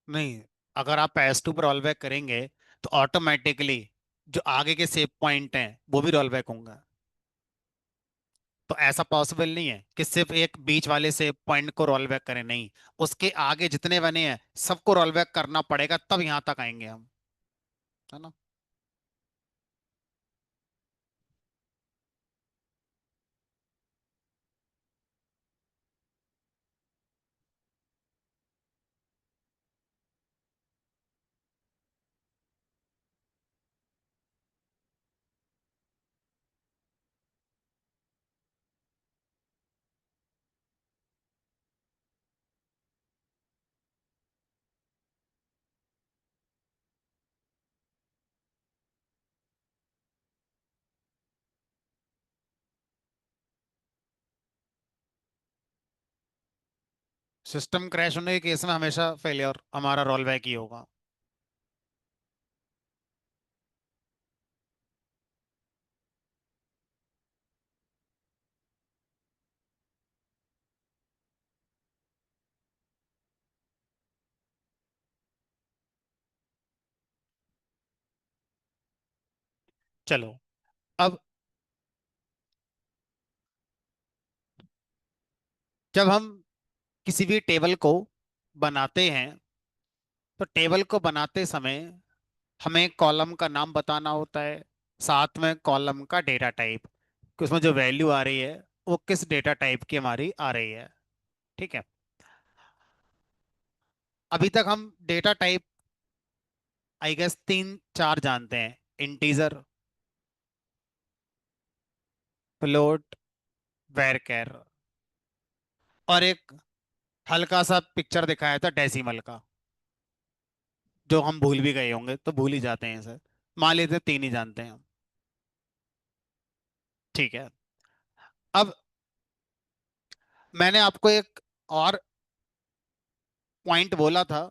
नहीं, अगर आप एस टू पर रोल बैक करेंगे तो ऑटोमेटिकली जो आगे के सेव पॉइंट हैं वो भी रोल बैक होंगे। तो ऐसा पॉसिबल नहीं है कि सिर्फ एक बीच वाले सेव पॉइंट को रोल बैक करें, नहीं, उसके आगे जितने बने हैं सबको रोल बैक करना पड़ेगा, तब यहाँ तक आएंगे हम, है ना। सिस्टम क्रैश होने के केस में हमेशा फेलियर हमारा रोल बैक ही होगा। चलो, अब जब हम किसी भी टेबल को बनाते हैं, तो टेबल को बनाते समय हमें कॉलम का नाम बताना होता है, साथ में कॉलम का डेटा टाइप, कि उसमें जो वैल्यू आ रही है वो किस डेटा टाइप की हमारी आ रही है। ठीक है। अभी तक हम डेटा टाइप आई गेस तीन चार जानते हैं: इंटीजर, फ्लोट, वैरचर, और एक हल्का सा पिक्चर दिखाया था डेसिमल का, जो हम भूल भी गए होंगे, तो भूल ही जाते हैं सर। मान लेते हैं तीन ही जानते हैं हम। ठीक है। अब मैंने आपको एक और पॉइंट बोला था,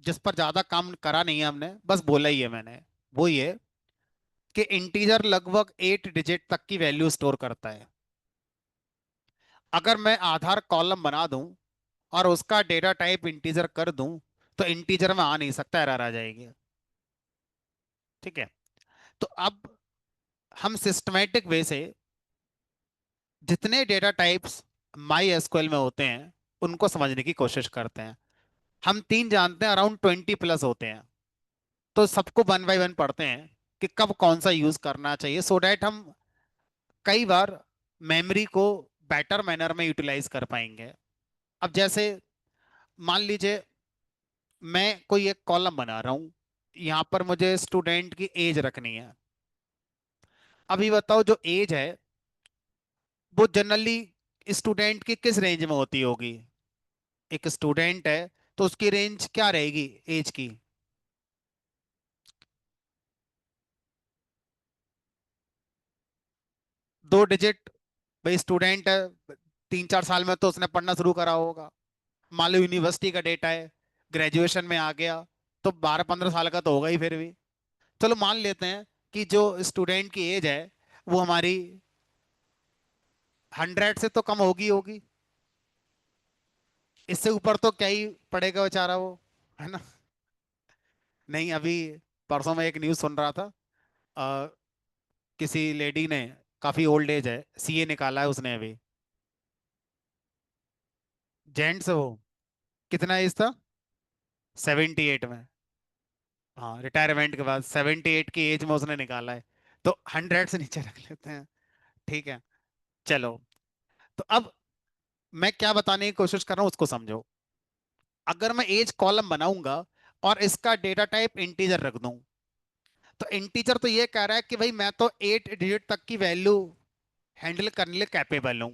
जिस पर ज्यादा काम करा नहीं है हमने, बस बोला ही है मैंने। वो ये कि इंटीजर लगभग 8 डिजिट तक की वैल्यू स्टोर करता है। अगर मैं आधार कॉलम बना दूं और उसका डेटा टाइप इंटीजर कर दूं, तो इंटीजर में आ नहीं सकता, एरर आ जाएगी। ठीक है। तो अब हम सिस्टमेटिक वे से जितने डेटा टाइप्स माई एसक्यूएल में होते हैं उनको समझने की कोशिश करते हैं। हम तीन जानते हैं, अराउंड 20+ होते हैं। तो सबको वन बाय वन पढ़ते हैं कि कब कौन सा यूज करना चाहिए, सो डैट हम कई बार मेमोरी को बेटर मैनर में यूटिलाइज कर पाएंगे। अब जैसे मान लीजिए मैं कोई एक कॉलम बना रहा हूं, यहाँ पर मुझे स्टूडेंट की एज रखनी है। अभी बताओ, जो एज है वो जनरली स्टूडेंट की किस रेंज में होती होगी? एक स्टूडेंट है तो उसकी रेंज क्या रहेगी एज की? 2 डिजिट। भाई स्टूडेंट है, 3 4 साल में तो उसने पढ़ना शुरू करा होगा। मान लो यूनिवर्सिटी का डेटा है, ग्रेजुएशन में आ गया, तो 12 15 साल का तो होगा ही फिर भी। चलो मान लेते हैं कि जो स्टूडेंट की एज है वो हमारी 100 से तो कम होगी होगी। इससे ऊपर तो क्या ही पढ़ेगा बेचारा वो, है ना? नहीं, अभी परसों में एक न्यूज़ सुन रहा था। अ, किसी लेडी ने, काफी ओल्ड एज है, सीए निकाला है उसने अभी। जेंट्स है वो। कितना एज था? 78 में। हाँ, रिटायरमेंट के बाद 78 की एज में उसने निकाला है। तो 100 से नीचे रख लेते हैं। ठीक है। चलो, तो अब मैं क्या बताने की कोशिश कर रहा हूँ उसको समझो। अगर मैं एज कॉलम बनाऊंगा और इसका डेटा टाइप इंटीजर रख दूं, तो इंटीजर तो ये कह रहा है कि भाई मैं तो 8 डिजिट तक की वैल्यू हैंडल करने लिए कैपेबल हूं।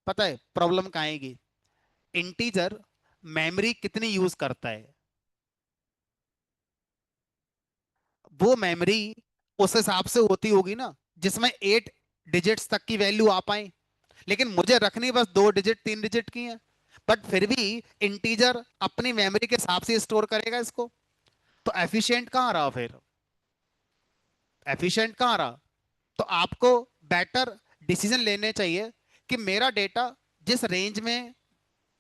पता है प्रॉब्लम कहाँ आएगी? इंटीजर मेमोरी कितनी यूज करता है, वो मेमोरी उस हिसाब से होती होगी ना, जिसमें 8 डिजिट्स तक की वैल्यू आ पाए। लेकिन मुझे रखनी बस 2 डिजिट 3 डिजिट की है। बट फिर भी इंटीजर अपनी मेमोरी के हिसाब से स्टोर करेगा इसको। तो एफिशिएंट कहाँ रहा फिर? एफिशिएंट कहाँ रहा? तो आपको बेटर डिसीजन लेने चाहिए कि मेरा डेटा जिस रेंज में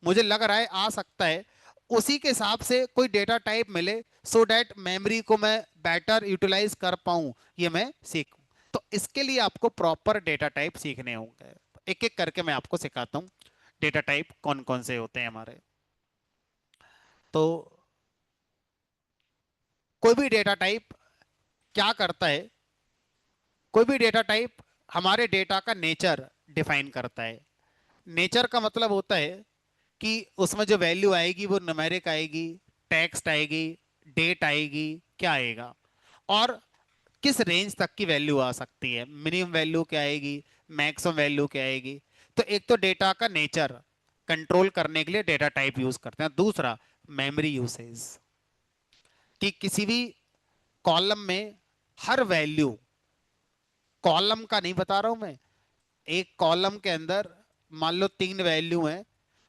मुझे लग रहा है आ सकता है, उसी के हिसाब से कोई डेटा टाइप मिले, सो डैट मेमोरी को मैं बेटर यूटिलाइज कर पाऊं, ये मैं सीखूं। तो इसके लिए आपको प्रॉपर डेटा टाइप सीखने होंगे। एक एक करके मैं आपको सिखाता हूँ डेटा टाइप कौन कौन से होते हैं हमारे। तो कोई भी डेटा टाइप क्या करता है? कोई भी डेटा टाइप हमारे डेटा का नेचर डिफाइन करता है। नेचर का मतलब होता है कि उसमें जो वैल्यू आएगी वो न्यूमेरिक आएगी, टेक्स्ट आएगी, डेट आएगी, क्या आएगा, और किस रेंज तक की वैल्यू आ सकती है, मिनिमम वैल्यू क्या आएगी, मैक्सिमम वैल्यू क्या आएगी। तो एक तो डेटा का नेचर कंट्रोल करने के लिए डेटा टाइप यूज करते हैं। दूसरा, मेमोरी यूसेज, कि किसी भी कॉलम में हर वैल्यू, कॉलम का नहीं बता रहा हूं मैं, एक कॉलम के अंदर मान लो 3 वैल्यू हैं,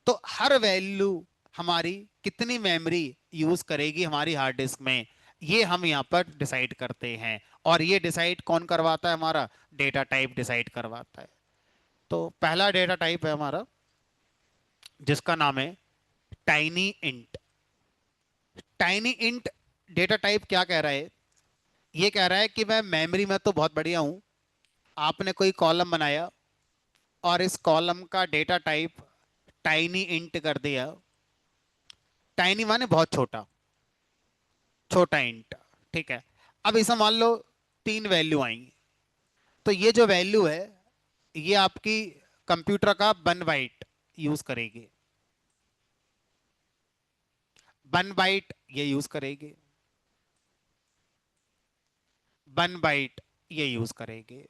तो हर वैल्यू हमारी कितनी मेमोरी यूज करेगी हमारी हार्ड डिस्क में, ये हम यहाँ पर डिसाइड करते हैं। और ये डिसाइड कौन करवाता है? हमारा डेटा टाइप डिसाइड करवाता है। तो पहला डेटा टाइप है हमारा, जिसका नाम है tiny int. Tiny int data type क्या कह रहा है? ये कह रहा है कि मैं मेमोरी में तो बहुत बढ़िया हूँ, आपने कोई कॉलम बनाया और इस कॉलम का डेटा टाइप टाइनी इंट कर दिया। टाइनी माने बहुत छोटा, छोटा इंट। ठीक है। अब इसमें मान लो तीन वैल्यू आएंगी, तो ये जो वैल्यू है ये आपकी कंप्यूटर का 1 बाइट यूज करेगी। 1 बाइट ये यूज करेगी, 1 बाइट ये यूज करेगी।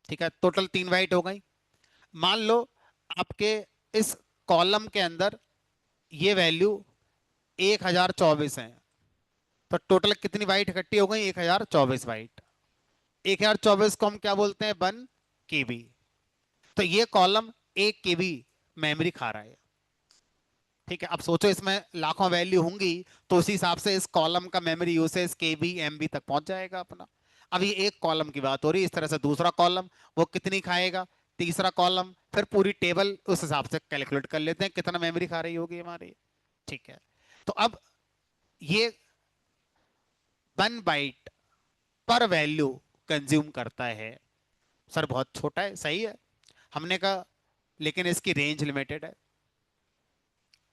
ठीक है, टोटल 3 बाइट हो गई। मान लो आपके इस कॉलम के अंदर ये वैल्यू 1024 है, तो टोटल कितनी बाइट इकट्ठी हो गई? 1024 बाइट। 1024 को हम क्या बोलते हैं? 1 KB। तो ये कॉलम 1 KB मेमोरी खा रहा है। ठीक है, अब सोचो इसमें लाखों वैल्यू होंगी, तो उसी हिसाब से इस कॉलम का मेमोरी यूसेज KB MB तक पहुंच जाएगा अपना। अब ये एक कॉलम की बात हो रही है, इस तरह से दूसरा कॉलम वो कितनी खाएगा, तीसरा कॉलम, फिर पूरी टेबल उस हिसाब से कैलकुलेट कर लेते हैं कितना मेमोरी खा रही होगी हमारी। ठीक है, तो अब ये 1 बाइट पर वैल्यू कंज्यूम करता है। सर बहुत छोटा है, सही है, हमने कहा, लेकिन इसकी रेंज लिमिटेड है।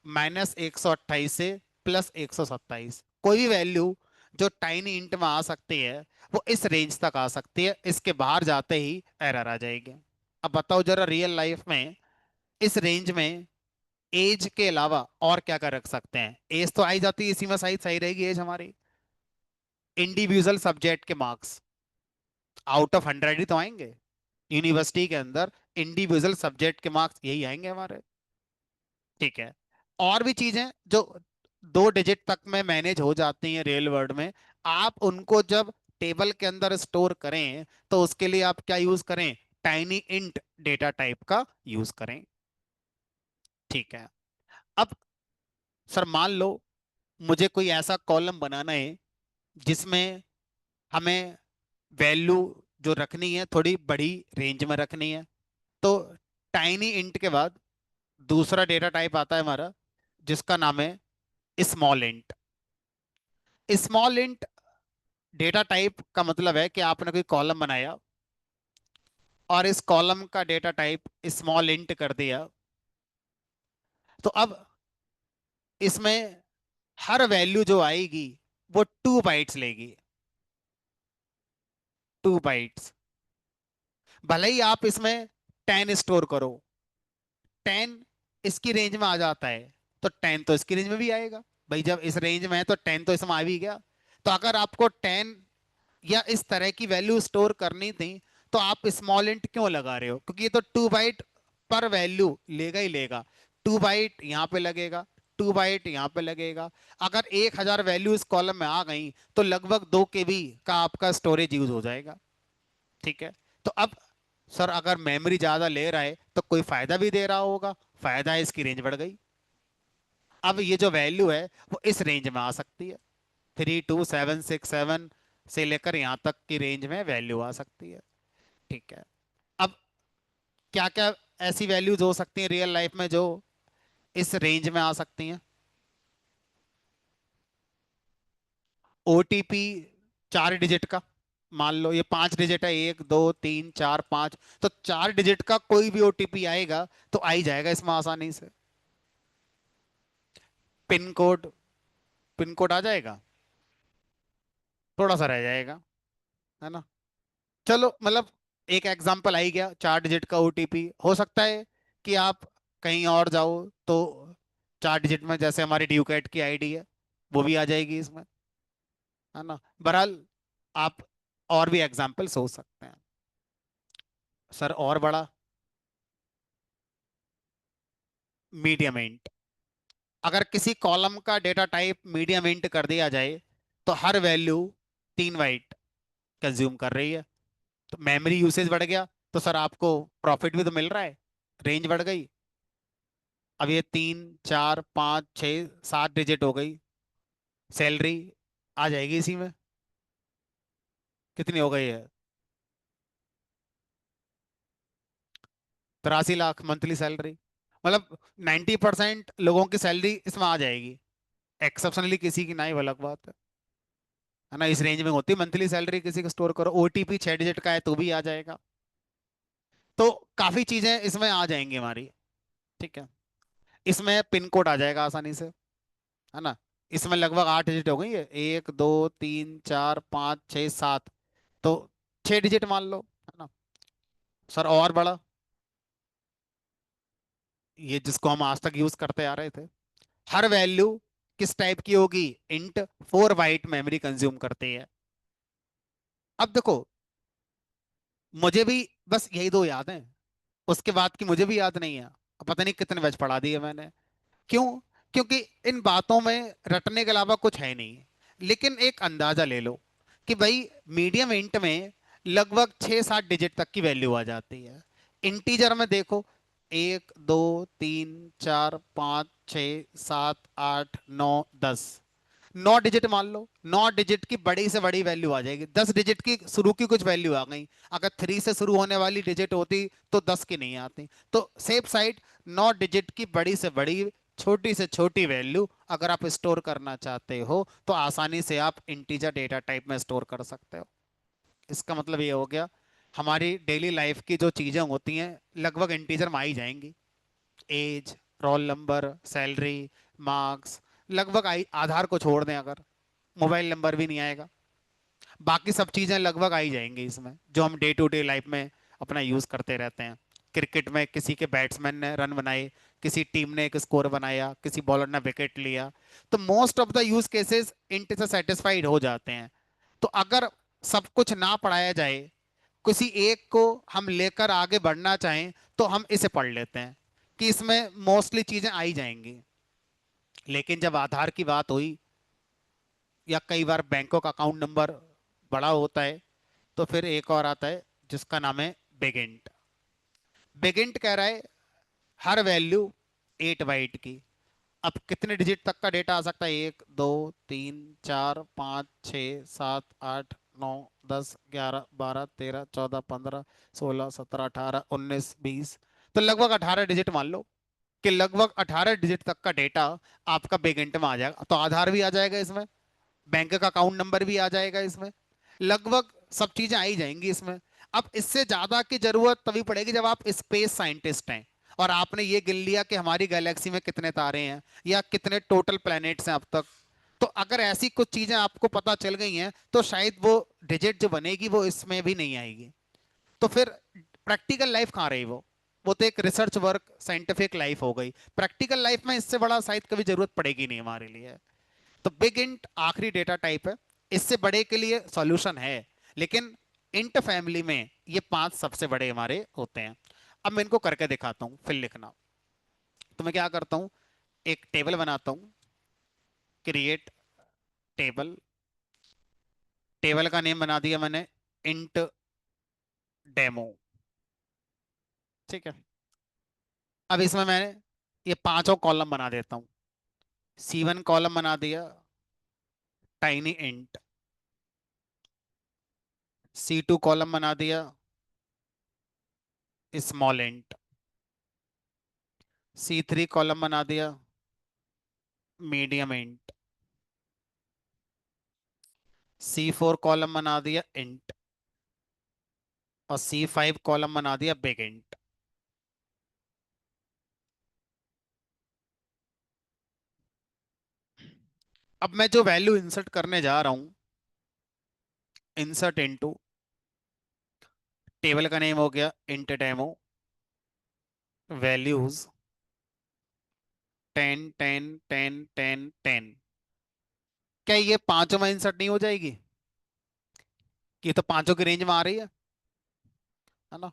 -128 से +127, कोई भी वैल्यू जो टाइनी इंट में आ सकती है वो इस रेंज तक आ सकती है, इसके बाहर जाते ही एरर आ जाएगी। अब बताओ जरा, रियल लाइफ में इस रेंज में एज के अलावा और क्या क्या रख सकते हैं? एज तो आई जाती है, इसी में सही सही रहेगी एज हमारी। इंडिविजुअल सब्जेक्ट के मार्क्स आउट ऑफ 100 ही तो आएंगे यूनिवर्सिटी के अंदर। इंडिविजुअल सब्जेक्ट के मार्क्स यही आएंगे हमारे। ठीक है, और भी चीजें जो 2 डिजिट तक में मैनेज हो जाती हैं रियल वर्ल्ड में, आप उनको जब टेबल के अंदर स्टोर करें तो उसके लिए आप क्या यूज करें? टाइनी इंट डेटा टाइप का यूज करें। ठीक है, अब सर मान लो मुझे कोई ऐसा कॉलम बनाना है जिसमें हमें वैल्यू जो रखनी है थोड़ी बड़ी रेंज में रखनी है, तो टाइनी इंट के बाद दूसरा डेटा टाइप आता है हमारा जिसका नाम है small int. Small int data type का मतलब है कि आपने कोई कॉलम बनाया और इस कॉलम का डेटा टाइप स्मॉल इंट कर दिया, तो अब इसमें हर वैल्यू जो आएगी वो 2 बाइट्स लेगी। 2 बाइट्स, भले ही आप इसमें 10 स्टोर करो, 10 इसकी रेंज में आ जाता है तो 10 तो इसकी रेंज में भी आएगा। भाई जब इस रेंज में है तो 10 तो इसमें आ भी गया। तो अगर आपको 10 या इस तरह की वैल्यू स्टोर करनी थी तो आप स्मॉल इंट क्यों लगा रहे हो? क्योंकि ये तो 2 बाइट पर वैल्यू लेगा ही लेगा। 2 बाइट यहाँ पे लगेगा, 2 बाइट यहाँ पे लगेगा। अगर 1000 वैल्यू इस कॉलम में आ गई तो लगभग 2 KB का आपका स्टोरेज यूज हो जाएगा। ठीक है, तो अब सर अगर मेमोरी ज्यादा ले रहा है तो कोई फायदा भी दे रहा होगा, फायदा है इसकी रेंज बढ़ गई। अब ये जो वैल्यू है वो इस रेंज में आ सकती है, 32767 से लेकर यहां तक की रेंज में वैल्यू आ सकती है। ठीक है, अब क्या क्या ऐसी वैल्यूज हो सकती हैं रियल लाइफ में जो इस रेंज में आ सकती हैं? OTP 4 डिजिट का, मान लो ये 5 डिजिट है, 1 2 3 4 5, तो 4 डिजिट का कोई भी OTP आएगा तो आ ही जाएगा इसमें आसानी से। पिन कोड, पिन कोड आ जाएगा, थोड़ा सा रह जाएगा, है ना। चलो मतलब एक एग्जांपल आ ही गया, 4 डिजिट का OTP हो सकता है कि आप कहीं और जाओ तो 4 डिजिट में जैसे हमारी ड्यूकैट की आईडी है वो भी आ जाएगी इसमें, है ना। बहरहाल आप और भी एग्जांपल्स हो सकते हैं। सर और बड़ा, मीडियम इंट। अगर किसी कॉलम का डेटा टाइप मीडियम इंट कर दिया जाए तो हर वैल्यू 3 बाइट कंज्यूम कर रही है, तो मेमोरी यूसेज बढ़ गया, तो सर आपको प्रॉफिट भी तो मिल रहा है, रेंज बढ़ गई। अब ये 3 4 5 6 7 डिजिट हो गई, सैलरी आ जाएगी इसी में। कितनी हो गई है? 83 लाख मंथली सैलरी, मतलब 90% लोगों की सैलरी इसमें आ जाएगी, एक्सेप्शनली किसी की ना ही, वो अलग बात है। है ना, इस रेंज में होती है मंथली सैलरी किसी को स्टोर करो, ओटीपी 6 डिजिट का है तो भी आ जाएगा। तो काफी चीजें इसमें आ जाएंगी हमारी। ठीक है। इसमें पिन कोड आ जाएगा आसानी से, है ना। इसमें लगभग 8 डिजिट हो गई है, 1 2 3 4 5 6 7, तो 6 डिजिट मान लो, है ना। सर और बड़ा, ये जिसको हम आज तक यूज करते आ रहे थे, हर वैल्यू किस टाइप की होगी, इंट 4 बाइट मेमोरी कंज्यूम करती है। अब देखो, मुझे भी बस यही दो याद हैं, उसके बाद की मुझे भी याद नहीं है, अब पता नहीं कितने बैच पढ़ा दिए मैंने। क्यों? क्योंकि इन बातों में रटने के अलावा कुछ है नहीं। लेकिन एक अंदाजा ले लो कि भाई मीडियम इंट में लगभग 6 7 डिजिट तक की वैल्यू आ जाती है। इंटीजर में देखो, 1 2 3 4 5 6 7 8 9 10, 9 डिजिट मान लो, 9 डिजिट की बड़ी से बड़ी वैल्यू आ जाएगी, 10 डिजिट की शुरू की कुछ वैल्यू आ गई। अगर 3 से शुरू होने वाली डिजिट होती तो 10 की नहीं आती। तो सेफ साइड, 9 डिजिट की बड़ी से बड़ी, छोटी से छोटी वैल्यू अगर आप स्टोर करना चाहते हो तो आसानी से आप इंटीजर डेटा टाइप में स्टोर कर सकते हो। इसका मतलब ये हो गया, हमारी डेली लाइफ की जो चीजें होती हैं लगभग इंटीजर में आ ही जाएंगी। Age, roll number, salary, marks, लगभग आई, आधार को छोड़ दें अगर, मोबाइल नंबर भी नहीं आएगा, बाकी सब चीजें लगभग आ ही जाएंगी इसमें, जो हम डे टू डे लाइफ में अपना यूज करते रहते हैं। क्रिकेट में किसी के बैट्समैन ने रन बनाए, किसी टीम ने एक स्कोर बनाया, किसी बॉलर ने विकेट लिया, तो most of the use cases int से सेटिस्फाइड हो जाते हैं। तो अगर सब कुछ ना पढ़ाया जाए, किसी एक को हम लेकर आगे बढ़ना चाहें, तो हम इसे पढ़ लेते हैं कि इसमें मोस्टली चीजें आ ही जाएंगी। लेकिन जब आधार की बात हुई, या कई बार बैंकों का अकाउंट नंबर बड़ा होता है, तो फिर एक और आता है जिसका नाम है बिगिंट। बिगिंट कह रहा है हर वैल्यू 8 बाइट की। अब कितने डिजिट तक का डेटा आ सकता है, 1 2 3 4 5 6 7 8 9 10 11 12 13 14 15 16 17 18 19 20, तो लगभग 18 डिजिट मान लो कि लगभग 18 डिजिट तक का डेटा आपका बिगिंट में आ जाएगा। तो आधार भी आ जाएगा इसमें, बैंक का अकाउंट नंबर भी आ जाएगा इसमें, लगभग सब चीजें आ ही जाएंगी इसमें। अब इससे ज्यादा की जरूरत तभी पड़ेगी जब आप स्पेस साइंटिस्ट हैं और आपने ये गिन लिया कि हमारी गैलेक्सी में कितने तारे हैं या कितने टोटल प्लैनेट्स हैं अब तक। तो अगर ऐसी कुछ चीजें आपको पता चल गई हैं तो शायद वो डिजिट जो बनेगी वो इसमें भी नहीं आएगी। तो फिर प्रैक्टिकल लाइफ कहाँ रही वो तो एक रिसर्च वर्क, साइंटिफिक लाइफ हो गई। प्रैक्टिकल लाइफ में इससे बड़ा शायद कभी जरूरत पड़ेगी नहीं हमारे लिए। तो बिग इंट आखिरी डेटा टाइप है, इससे बड़े के लिए सॉल्यूशन है, लेकिन इंट फैमिली में ये 5 सबसे बड़े हमारे होते हैं। अब मैं इनको करके दिखाता हूँ, फिर लिखना। तो मैं क्या करता हूँ, एक टेबल बनाता हूँ, क्रिएट टेबल। टेबल का नेम बना दिया मैंने इंट डेमो। ठीक है। अब इसमें मैं ये पांचों कॉलम बना देता हूँ। C1 कॉलम बना दिया टाइनी इंट, C2 कॉलम बना दिया स्मॉल इंट, C3 कॉलम बना दिया मीडियम इंट, C4 कॉलम बना दिया इंट, और C5 कॉलम बना दिया बिग इंट। अब मैं जो वैल्यू इंसर्ट करने जा रहा हूं, इंसर्ट इनटू, टेबल का नेम हो गया इंट डेमो, वैल्यूज 10 10 10 10 10। क्या ये पांचों में इंसर्ट नहीं हो जाएगी? कि ये तो पांचों की रेंज में आ रही है ना।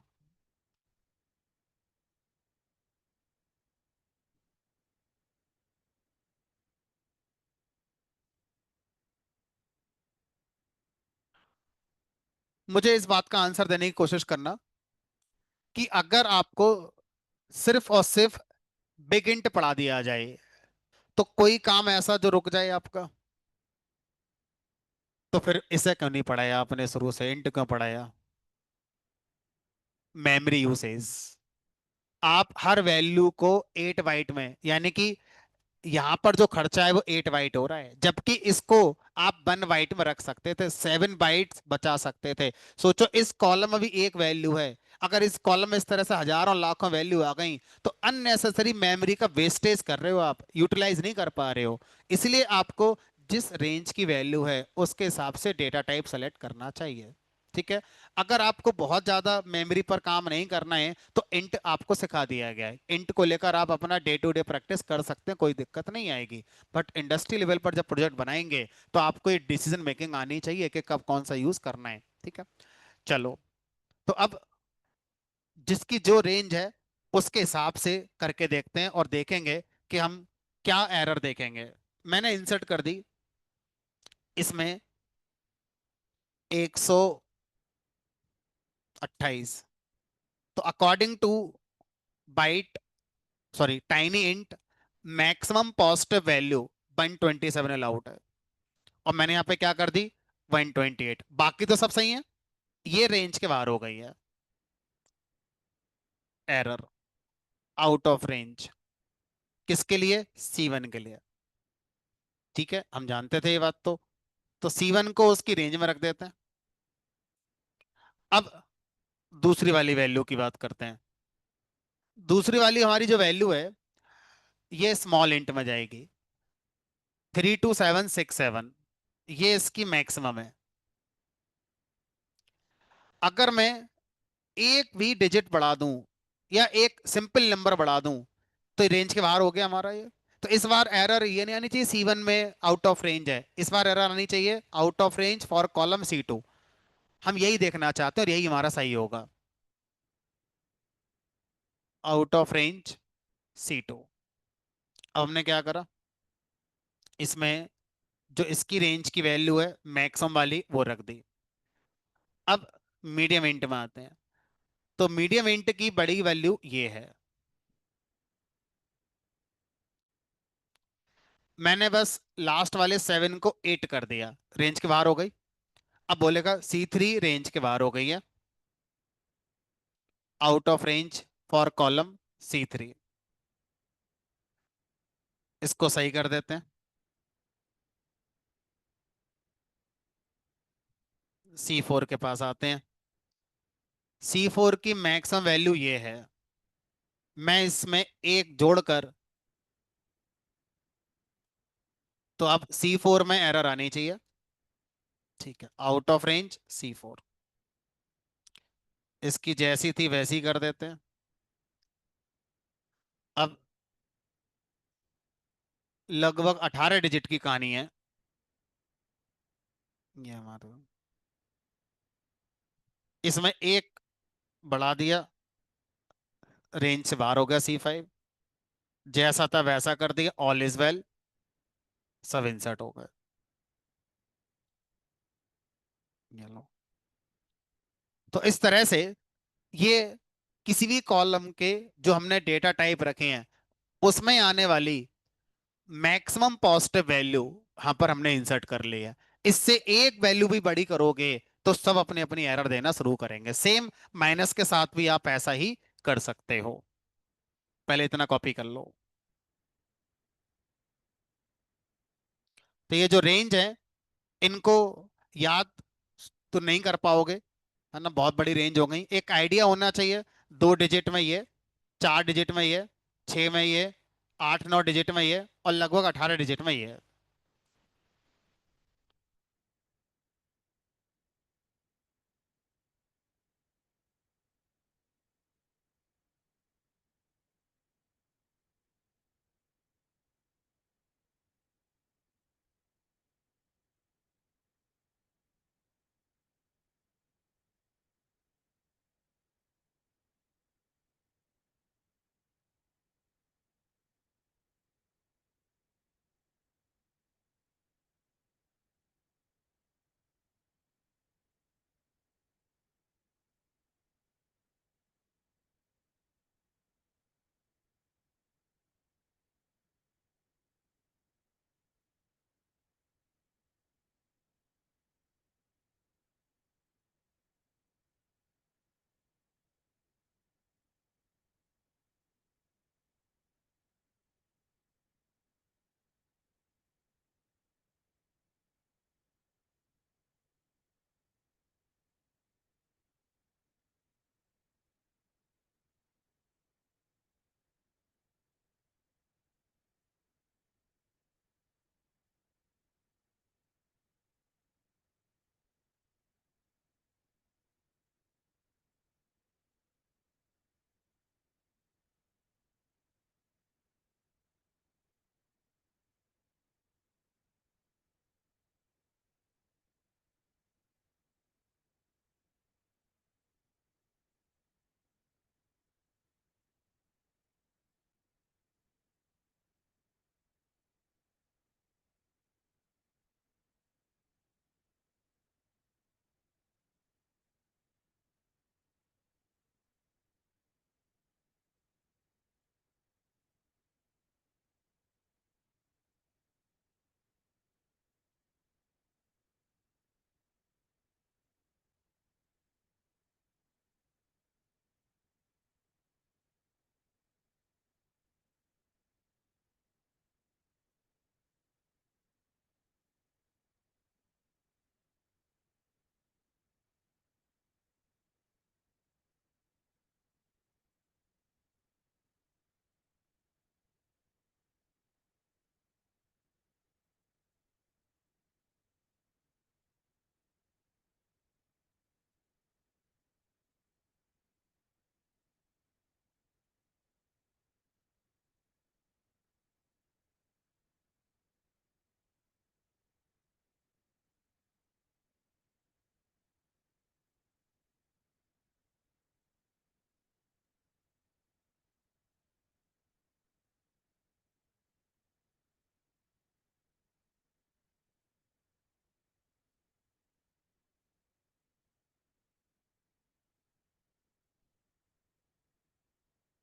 मुझे इस बात का आंसर देने की कोशिश करना कि अगर आपको सिर्फ और सिर्फ बिग इंट पढ़ा दिया जाए तो कोई काम ऐसा जो रुक जाए आपका, तो फिर इसे क्यों नहीं पढ़ाया आपने शुरू से, इंट क्यों पढ़ाया? मेमोरी यूसेज, आप हर वैल्यू को 8 बाइट में, यानी कि यहाँ पर जो खर्चा है वो 8 बाइट हो रहा है, जबकि इसको आप 1 बाइट में रख सकते थे, 7 बाइट्स बचा सकते थे। सोचो इस कॉलम में भी एक वैल्यू है, अगर इस कॉलम में इस तरह से हजारों लाखों वैल्यू आ गई तो अननेसेसरी मेमोरी का वेस्टेज कर रहे हो, आप यूटिलाइज नहीं कर पा रहे हो। इसलिए आपको जिस रेंज की वैल्यू है उसके हिसाब से डेटा टाइप सेलेक्ट करना चाहिए। ठीक है। अगर आपको बहुत ज्यादा मेमोरी पर काम नहीं करना है तो इंट आपको सिखा दिया गया है, इंट को लेकर आप अपना डे टू डे प्रैक्टिस कर सकते हैं, कोई दिक्कत नहीं आएगी। बट इंडस्ट्री लेवल पर जब प्रोजेक्ट बनाएंगे तो आपको ये डिसीजन मेकिंग आनी चाहिए कि कब कौन सा यूज करना है। ठीक है। चलो, तो अब जिसकी जो रेंज है उसके हिसाब से करके देखते हैं और देखेंगे कि हम क्या एरर देखेंगे। मैंने इंसर्ट कर दी इसमें 128। तो according to byte, sorry tiny int, maximum positive value 127 allowed है, और मैंने यहाँ पे क्या कर दी 128, बाकी तो सब सही है। ये रेंज के बाहर हो गई है, एरर, आउट ऑफ रेंज। किसके लिए? C1 के लिए। ठीक है, हम जानते थे ये बात। तो C1 को उसकी रेंज में रख देते हैं। अब दूसरी वाली वैल्यू की बात करते हैं। दूसरी वाली हमारी जो वैल्यू है ये स्मॉल इंट में जाएगी, 32767, ये इसकी मैक्सिमम है। अगर मैं एक भी डिजिट बढ़ा दूं या एक सिंपल नंबर बढ़ा दूं तो रेंज के बाहर हो गया हमारा ये। तो इस बार एरर ये नहीं आनी चाहिए C1 में आउट ऑफ रेंज है, इस बार एरर आनी चाहिए out of range for column C2। हम यही देखना चाहते हैं और यही हमारा सही होगा, आउट ऑफ रेंज C2। अब हमने क्या करा, इसमें जो इसकी रेंज की वैल्यू है मैक्सिमम वाली वो रख दी। अब मीडियम इंट में आते हैं। तो मीडियम इंट की बड़ी वैल्यू ये है, मैंने बस लास्ट वाले 7 को 8 कर दिया, रेंज के बाहर हो गई। अब बोलेगा C3 रेंज के बाहर हो गई है, out of range for column C3। इसको सही कर देते हैं, C4 के पास आते हैं। C4 की मैक्सिमम वैल्यू ये है, मैं इसमें एक जोड़कर, तो अब C4 में एरर आनी चाहिए। ठीक है, आउट ऑफ रेंज C4। इसकी जैसी थी वैसी कर देते हैं। अब लगभग 18 डिजिट की कहानी है ये हमारा, इसमें एक बढ़ा दिया, रेंज से बाहर हो गया C5, जैसा था वैसा कर दिया, ऑल इज वेल, सब इंसर्ट हो गए। ये लो। तो इस तरह से ये किसी भी कॉलम के जो हमने डेटा टाइप रखे हैं उसमें आने वाली मैक्सिमम पॉजिटिव वैल्यू यहां पर हमने इंसर्ट कर ली है। इससे एक वैल्यू भी बड़ी करोगे तो सब अपनी अपनी एरर देना शुरू करेंगे। सेम माइनस के साथ भी आप ऐसा ही कर सकते हो। पहले इतना कॉपी कर लो। तो ये जो रेंज है इनको याद तो नहीं कर पाओगे, है ना, बहुत बड़ी रेंज हो गई। एक आइडिया होना चाहिए, 2 डिजिट में ये, 4 डिजिट में ये, 6 में ये, 8 9 डिजिट में ये, और लगभग 18 डिजिट में ये।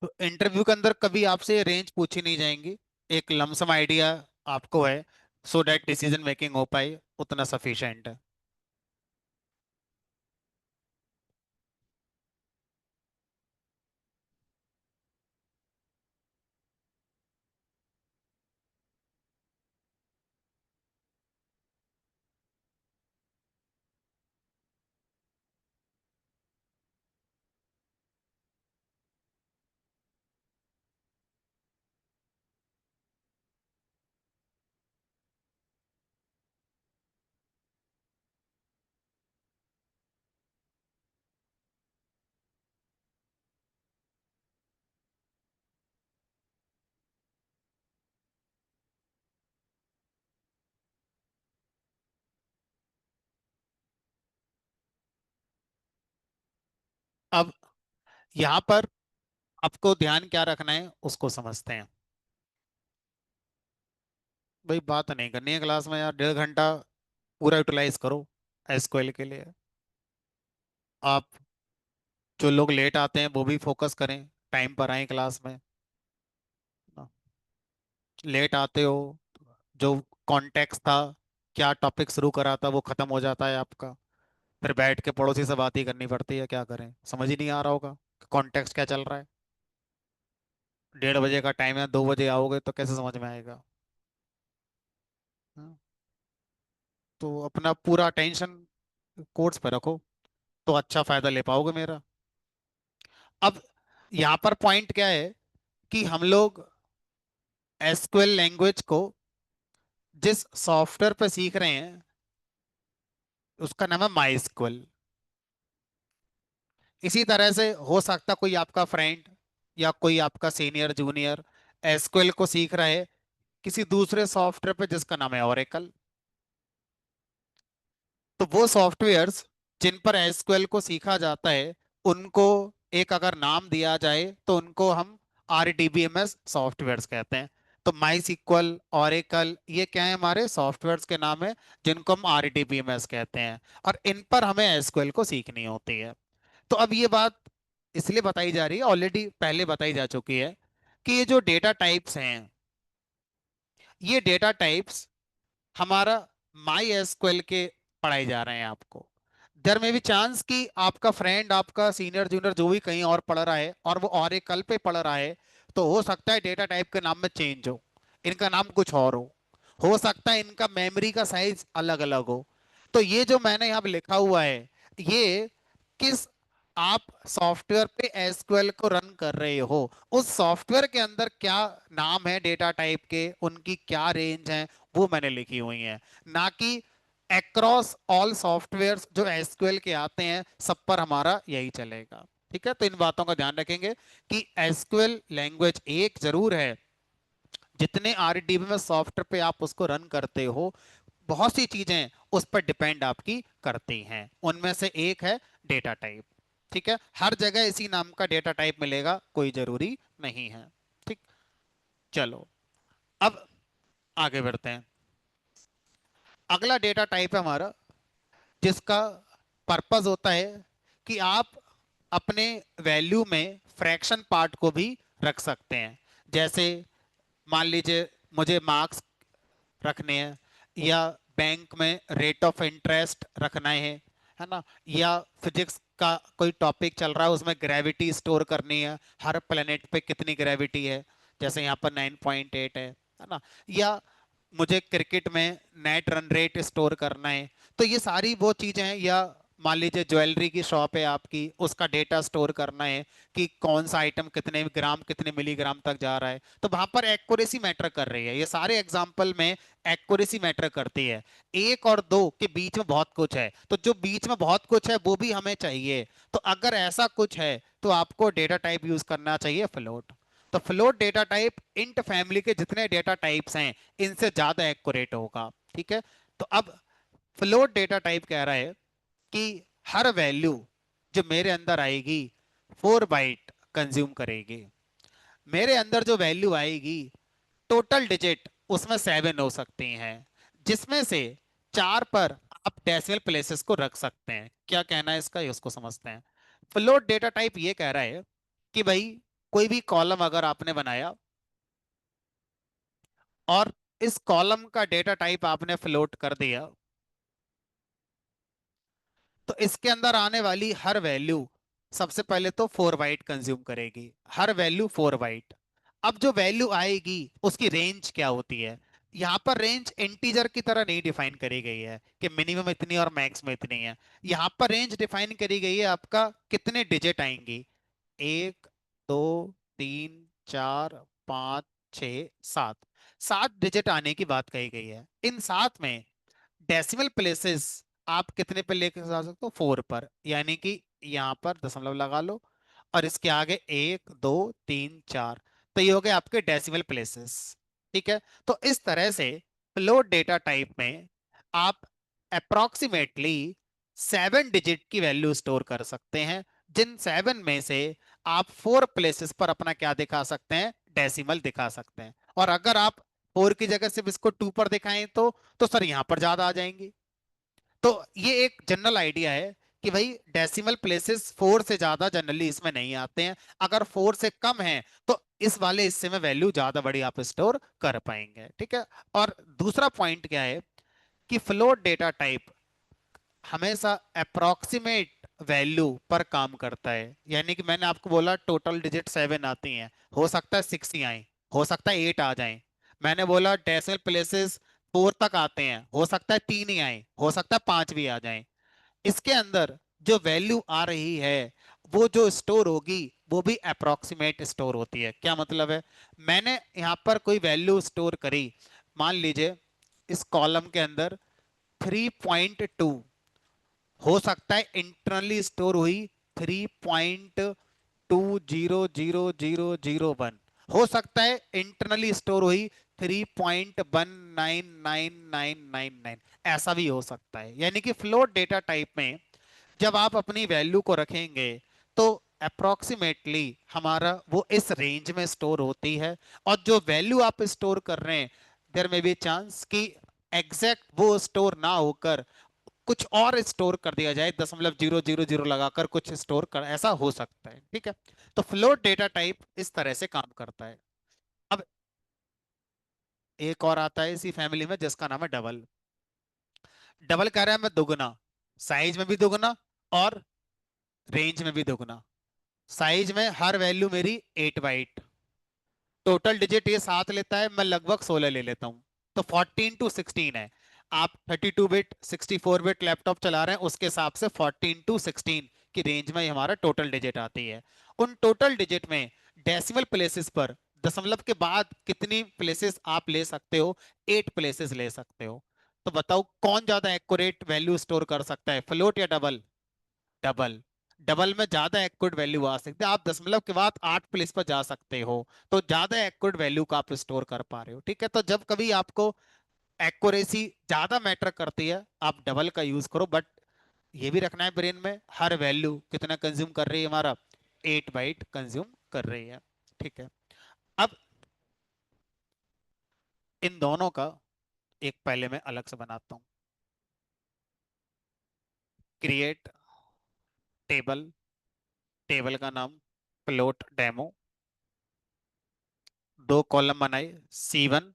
तो इंटरव्यू के अंदर कभी आपसे रेंज पूछी नहीं जाएंगी, एक लमसम आइडिया आपको है, सो दैट डिसीजन मेकिंग हो पाए, उतना सफिशिएंट है। अब यहाँ पर आपको ध्यान क्या रखना है उसको समझते हैं। भाई बात नहीं करनी है क्लास में यार, 1.5 घंटा पूरा यूटिलाइज करो एसक्यूएल के लिए। आप, जो लोग लेट आते हैं वो भी फोकस करें, टाइम पर आए क्लास में। लेट आते हो, जो कॉन्टेक्स्ट था, क्या टॉपिक शुरू करा था, वो खत्म हो जाता है आपका। फिर बैठ के पड़ोसी से बात ही करनी पड़ती है, क्या करें, समझ ही नहीं आ रहा होगा कॉन्टेक्स्ट क्या चल रहा है। 1:30 बजे का टाइम है, 2 बजे आओगे तो कैसे समझ में आएगा। हाँ, तो अपना पूरा अटेंशन कोर्स पे रखो, तो अच्छा फायदा ले पाओगे मेरा। अब यहाँ पर पॉइंट क्या है कि हम लोग एसक्यूएल लैंग्वेज को जिस सॉफ्टवेयर पे सीख रहे हैं उसका नाम है माई। इसी तरह से हो सकता कोई आपका फ्रेंड या कोई आपका सीनियर जूनियर एसक्यूएल को सीख रहा है किसी दूसरे सॉफ्टवेयर पे जिसका नाम है ओरेकल। तो वो सॉफ्टवेयर्स जिन पर एसक्यूएल को सीखा जाता है, उनको एक अगर नाम दिया जाए तो उनको हम आरडीबीएमएस सॉफ्टवेयर्स कहते हैं। तो माई सिक्वल, ओरेकल, ये क्या है, हमारे सॉफ्टवेयर्स के नाम है जिनको हम आरडीबीएमएस कहते हैं, और इन पर हमें एसक्यूएल को सीखनी होती है। तो अब ये बात इसलिए बताई जा रही है, ऑलरेडी पहले बताई जा चुकी है, कि ये जो डेटा टाइप्स हैं, ये डेटा टाइप्स हमारा माई एसक्यूएल के पढ़ाए जा रहे हैं आपको। देयर में भी चांस कि आपका फ्रेंड, आपका सीनियर जूनियर जो भी कहीं और पढ़ रहा है और वो ओरेकल पे पढ़ रहा है, तो हो सकता है डेटा टाइप के नाम में चेंज हो, इनका नाम कुछ और हो सकता है इनका मेमोरी का साइज अलग अलग हो। तो ये जो मैंने यहाँ पे लिखा हुआ है, ये किस आप सॉफ्टवेयर पे एसक्यूएल को रन कर रहे हो, उस सॉफ्टवेयर के अंदर क्या नाम है डेटा टाइप के, उनकी क्या रेंज है, वो मैंने लिखी हुई है। ना कि अक्रॉस ऑल सॉफ्टवेयर्स जो एसक्यूएल के आते हैं सब पर हमारा यही चलेगा। ठीक है, तो इन बातों का ध्यान रखेंगे कि एसक्यूएल लैंग्वेज एक जरूर है, जितने आरडीबी में सॉफ्टवेयर पे आप उसको रन करते हो, बहुत सी चीजें उस पर डिपेंड आपकी करती हैं, उनमें से एक है डेटा टाइप। ठीक है, हर जगह इसी नाम का डेटा टाइप मिलेगा कोई जरूरी नहीं है। ठीक, चलो अब आगे बढ़ते हैं। अगला डेटा टाइप है हमारा, जिसका पर्पस होता है कि आप अपने वैल्यू में फ्रैक्शन पार्ट को भी रख सकते हैं। जैसे मान लीजिए मुझे मार्क्स रखने हैं, या बैंक में रेट ऑफ इंटरेस्ट रखना है ना, या फिजिक्स का कोई टॉपिक चल रहा है उसमें ग्रेविटी स्टोर करनी है, हर प्लेनेट पे कितनी ग्रेविटी है, जैसे यहाँ पर 9.8 है ना, या मुझे क्रिकेट में नेट रन रेट स्टोर करना है। तो ये सारी वो चीजें हैं, या मान लीजिए ज्वेलरी की शॉप है आपकी, उसका डेटा स्टोर करना है कि कौन सा आइटम कितने ग्राम कितने मिलीग्राम तक जा रहा है, तो वहां पर एक्यूरेसी मैटर कर रही है। ये सारे एग्जाम्पल में एक्यूरेसी मैटर करती है। एक और दो के बीच में बहुत कुछ है, तो जो बीच में बहुत कुछ है वो भी हमें चाहिए। तो अगर ऐसा कुछ है तो आपको डेटा टाइप यूज करना चाहिए फ्लोट। तो float data type int family के जितने डेटा टाइप्स हैं इनसे ज्यादा एक्यूरेट होगा। ठीक है, तो अब फ्लोट डेटा टाइप कह रहा है कि हर वैल्यू जो मेरे अंदर आएगी 4 बाइट कंज्यूम करेगी। मेरे अंदर जो वैल्यू आएगी, टोटल डिजिट उसमें 7 हो सकती हैं, जिसमें से 4 पर आप डेसिमल प्लेसेस को रख सकते हैं। क्या कहना है इसका, ये उसको समझते हैं। फ्लोट डेटा टाइप ये कह रहा है कि भाई कोई भी कॉलम अगर आपने बनाया और इस कॉलम का डेटा टाइप आपने फ्लोट कर दिया, तो इसके अंदर आने वाली हर वैल्यू सबसे पहले तो 4 बाइट कंज्यूम करेगी, हर वैल्यू 4 बाइट। अब जो वैल्यू आएगी उसकी रेंज क्या होती है? यहाँ पर रेंज इंटीजर की तरह नहीं डिफाइन करी गई है कि मिनिमम इतनी और मैक्सिमम इतनी है। यहाँ पर रेंज डिफाइन करी गई है आपका कितने डिजिट आएंगी, 1, 2, 3, 4, 5, 6, 7। 7 डिजिट आने की बात कही गई है। इन 7 में डेसिमल प्लेसेस आप कितने पे लेके जा सकते हो? 4 पर, यानी कि यहाँ पर दशमलव लगा लो और इसके आगे 1, 2, 3, 4। तो ये हो गए आपके डेसिमल प्लेसेस। ठीक है, तो इस तरह से फ्लोट डेटा टाइप में आप अप्रोक्सीमेटली 7 डिजिट की वैल्यू स्टोर कर सकते हैं, जिन 7 में से आप 4 प्लेसेस पर अपना क्या दिखा सकते हैं? डेसिमल दिखा सकते हैं। और अगर आप 4 की जगह सिर्फ इसको 2 पर दिखाएं तो सर यहां पर ज्यादा आ जाएंगी। तो ये एक जनरल आइडिया है कि भाई डेसिमल प्लेसेस 4 से ज्यादा जनरली इसमें नहीं आते हैं। अगर 4 से कम है तो इस वाले हिस्से में वैल्यू ज्यादा बड़ी आप स्टोर कर पाएंगे। ठीक है। और दूसरा पॉइंट क्या है कि फ्लोट डेटा टाइप हमेशा अप्रोक्सीमेट वैल्यू पर काम करता है। यानी कि मैंने आपको बोला टोटल डिजिट 7 आती हैं, हो सकता है 6 ही आए, हो सकता है 8 आ जाएं। मैंने बोला डेसिमल प्लेसेस 4 तक आते हैं, हो सकता है 3 ही आए, हो सकता है 5 भी आ जाएं। इसके अंदर जो वैल्यू आ रही है वो जो स्टोर होगी वो भी अप्रोक्सीमेट स्टोर होती है। क्या मतलब है? मैंने यहाँ पर कोई वैल्यू स्टोर करी, मान लीजिए इस कॉलम के अंदर 3.2, हो सकता है इंटरनली स्टोर हुई 3.2000001, हो सकता है इंटरनली स्टोर हुई 3.199999, ऐसा भी हो सकता है। यानी कि फ्लोट डेटा टाइप में जब आप अपनी वैल्यू को रखेंगे तो अप्रोक्सीमेटली हमारा वो इस रेंज में स्टोर होती है। और जो वैल्यू आप स्टोर कर रहे हैं, देयर में भी चांस कि एग्जैक्ट वो स्टोर ना होकर कुछ और स्टोर कर दिया जाए, 0.000 लगाकर कुछ स्टोर कर, ऐसा हो सकता है। ठीक है, तो फ्लोट डेटा टाइप इस तरह से काम करता है। अब एक और आता है इसी फैमिली में जिसका नाम है डबल। डबल कह रहा है मैं दुगना, साइज में भी दुगना और रेंज में भी दुगना। साइज में हर वैल्यू मेरी 8 बाइट, टोटल डिजिट ये 7 लेता है, मैं लगभग 16 ले लेता हूँ, तो 14 to 16 है। आप 32 बिट 64 बिट लैपटॉप चला रहे हैं उसके हिसाब से 14 to 16 की रेंज में हमारा टोटल डिजिट आती है। उन टोटल डिजिट में डेसिमल प्लेसेस पर दशमलव के बाद कितनी प्लेसेस आप ले सकते हो? 8 प्लेसेस ले सकते हो। तो बताओ कौन ज्यादा एक्यूरेट वैल्यू स्टोर कर सकता है, फ्लोट या डबल? डबल। डबल में ज्यादा एक्यूरेट वैल्यू आ सकती है, आप दशमलव के बाद 8 प्लेस पर जा सकते हो, तो ज्यादा एक्यूरेट वैल्यू का आप स्टोर कर पा रहे हो। ठीक है, तो जब कभी आपको एक्यूरेसी ज्यादा मैटर करती है आप डबल का यूज करो, बट ये भी रखना है ब्रेन में हर वैल्यू कितना कंज्यूम कर रही है हमारा? 8 बाइट कंज्यूम कर रही है। ठीक है, अब इन दोनों का एक पहले मैं अलग से बनाता हूँ। क्रिएट टेबल, टेबल का नाम फ्लोट डेमो। 2 कॉलम बनाए, C1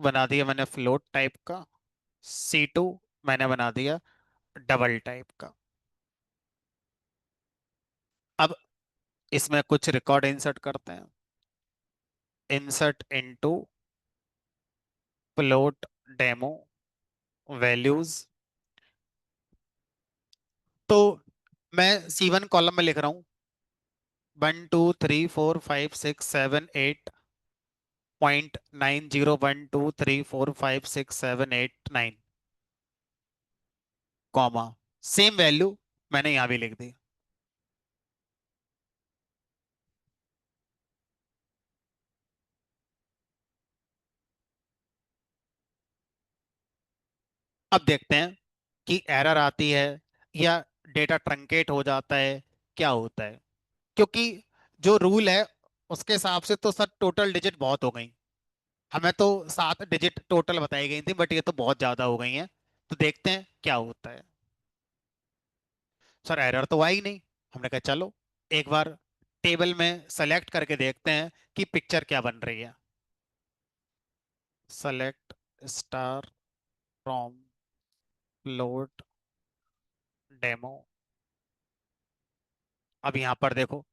बना दिया मैंने फ्लोट टाइप का, C2 मैंने बना दिया डबल टाइप का। अब इसमें कुछ रिकॉर्ड इंसर्ट करते हैं। Insert into float demo values. तो मैं C1 कॉलम में लिख रहा हूँ 1 2 3 4 5 6 7 8.90 1 2 3 4 5 6 7 8 9, कॉमा, सेम वैल्यू मैंने यहाँ भी लिख दी। अब देखते हैं कि एरर आती है या डेटा ट्रंकेट हो जाता है, क्या होता है। क्योंकि जो रूल है उसके हिसाब से तो सर टोटल डिजिट बहुत हो गई, हमें तो 7 डिजिट टोटल बताई गई थी बट ये तो बहुत ज्यादा हो गई हैं। तो देखते हैं क्या होता है। सर एरर तो आई नहीं। हमने कहा चलो एक बार टेबल में सेलेक्ट करके देखते हैं कि पिक्चर क्या बन रही है। Select star from load demo. अब यहाँ पर देखो,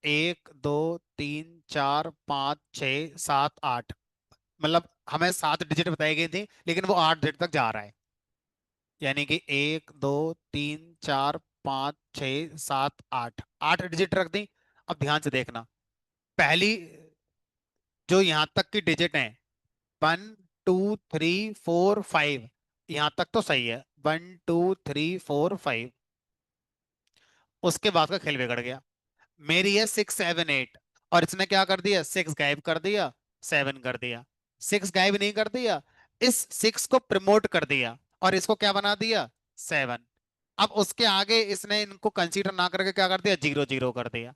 1 2 3 4 5 6 7 8, मतलब हमें 7 डिजिट बताई गई थी लेकिन वो 8 डिजिट तक जा रहा है। यानी कि 1 2 3 4 5 6 7 8, 8 डिजिट रख दी। अब ध्यान से देखना, पहली जो यहाँ तक की डिजिट है, 1 2 3 4 5, यहाँ तक तो सही है, 1 2 3 4 5। उसके बाद का खेल बिगड़ गया। मेरी है 6 7 8, और इसने क्या कर दिया, 6 गायब कर दिया, 7 कर दिया। 6 गायब नहीं कर दिया, इस 6 को प्रमोट कर दिया और इसको क्या बना दिया, 7। अब उसके आगे इसने इनको कंसीडर ना करके क्या कर दिया, 0 0 कर दिया।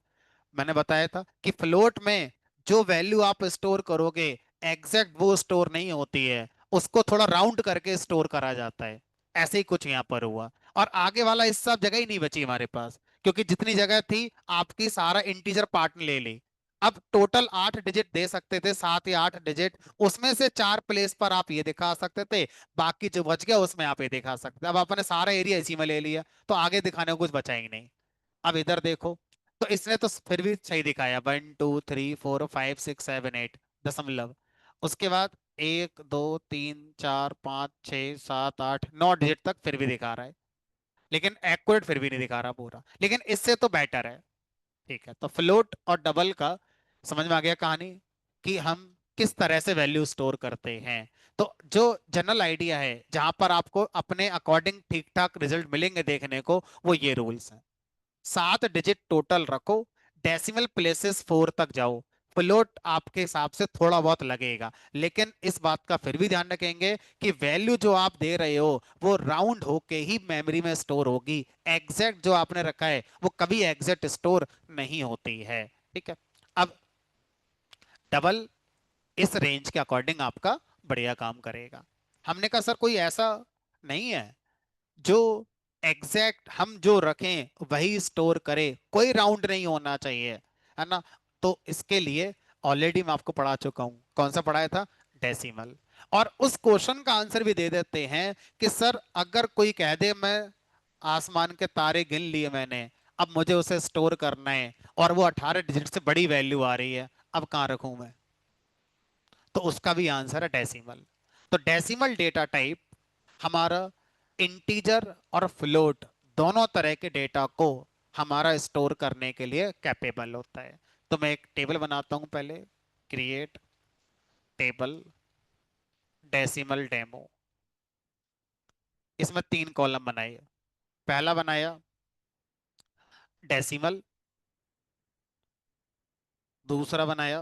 मैंने बताया था कि फ्लोट में जो वैल्यू आप स्टोर करोगे, एग्जैक्ट वो स्टोर नहीं होती है, उसको थोड़ा राउंड करके स्टोर करा जाता है। ऐसे ही कुछ यहाँ पर हुआ, और आगे वाला हिस्सा अब जगह ही नहीं बची हमारे पास, क्योंकि जितनी जगह थी आपकी सारा इंटीजर पार्ट ने ले ली। अब टोटल 8 डिजिट दे सकते थे, 7 या 8 डिजिट, उसमें से 4 प्लेस पर आप ये दिखा सकते थे, बाकी जो बच गया उसमें आप ये दिखा सकते थे। अब आपने सारा एरिया इसी में ले लिया, तो आगे दिखाने को कुछ बचा ही नहीं। अब इधर देखो, तो इसने तो फिर भी सही दिखाया, 1 2 3 4 5 6 7 8 दशमलव। उसके बाद 1 2 3 4 5 6 7 8 9 डिजिट तक फिर भी दिखा रहा है, लेकिन एक्यूरेट फिर भी नहीं दिखा रहा पूरा, लेकिन इससे तो बेटर है। ठीक है, तो फ्लोट और डबल का समझ में आ गया कहानी, कि हम किस तरह से वैल्यू स्टोर करते हैं। तो जो जनरल आइडिया है, जहां पर आपको अपने अकॉर्डिंग ठीक ठाक रिजल्ट मिलेंगे देखने को, वो ये रूल्स हैं। 7 डिजिट टोटल रखो, डेसिमल प्लेसेस 4 तक जाओ। फ्लोट आपके हिसाब से थोड़ा बहुत लगेगा, लेकिन इस बात का फिर भी ध्यान रखेंगे कि वैल्यू जो आप दे रहे हो वो राउंड होके ही मेमोरी में स्टोर होगी। एग्जैक्ट जो आपने रखा है वो कभी एग्जैक्ट स्टोर नहीं होती है। ठीक है। अब डबल इस रेंज के अकॉर्डिंग आपका बढ़िया काम करेगा। हमने कहा सर कोई ऐसा नहीं है जो एग्जैक्ट हम जो रखें वही स्टोर करे, कोई राउंड नहीं होना चाहिए, है ना। तो इसके लिए ऑलरेडी मैं आपको पढ़ा चुका हूं, कौन सा पढ़ाया था, डेसिमल। और उस क्वेश्चन का आंसर भी दे देते हैं कि सर अगर कोई कह दे मैं आसमान के तारे गिन लिए मैंने, अब मुझे उसे स्टोर करना है और वो 18 डिजिट से बड़ी वैल्यू आ रही है, अब कहाँ रखूं मैं, तो उसका भी आंसर है डेसिमल। तो डेसिमल डेटा टाइप हमारा इंटीजर और फ्लोट दोनों तरह के डेटा को हमारा स्टोर करने के लिए कैपेबल होता है। तो मैं एक टेबल बनाता हूं पहले, क्रिएट टेबल डेसिमल डेमो। इसमें 3 कॉलम बनाए। पहला बनाया डेसिमल, दूसरा बनाया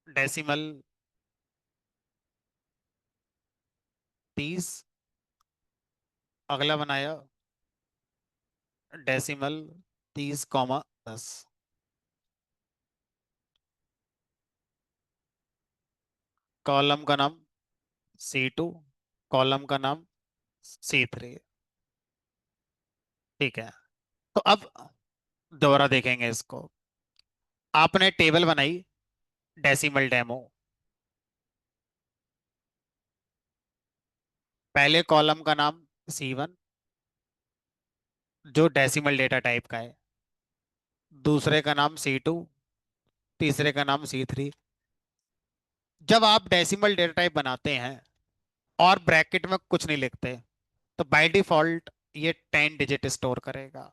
डेसिमल 30, अगला बनाया डेसिमल 30, 10। कॉलम का नाम C2, कॉलम का नाम C3। ठीक है। तो अब दोबारा देखेंगे इसको। आपने टेबल बनाई डेसिमल डेमो, पहले कॉलम का नाम C1 जो डेसिमल डेटा टाइप का है, दूसरे का नाम C2, तीसरे का नाम C3। जब आप डेसिमल डेटा टाइप बनाते हैं और ब्रैकेट में कुछ नहीं लिखते, तो बाय डिफॉल्ट ये 10 डिजिट स्टोर करेगा।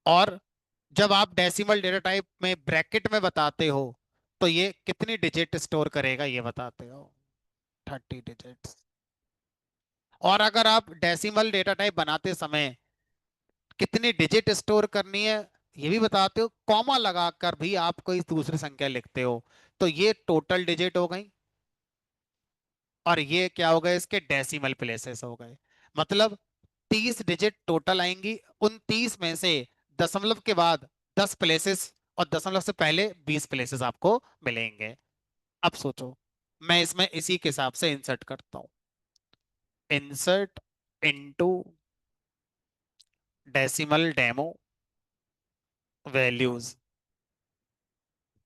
और जब आप डेसिमल डेटा टाइप में ब्रैकेट में बताते हो, तो ये कितनी डिजिट स्टोर करेगा ये बताते हो, 30 डिजिट। और अगर आप डेसिमल डेटा टाइप बनाते समय कितनी डिजिट स्टोर करनी है ये भी बताते हो, कॉमा लगाकर भी आप कोई दूसरी संख्या लिखते हो, तो ये टोटल डिजिट हो गई, और ये क्या हो गए, इसके डेसिमल प्लेसेस हो गए। मतलब 30 डिजिट टोटल आएंगी, उन 30 में से दशमलव के बाद 10 प्लेसेस, और दशमलव से पहले 20 प्लेसेस आपको मिलेंगे। अब सोचो, मैं इसमें इसी के हिसाब से इंसर्ट करता हूँ। Insert into decimal demo values.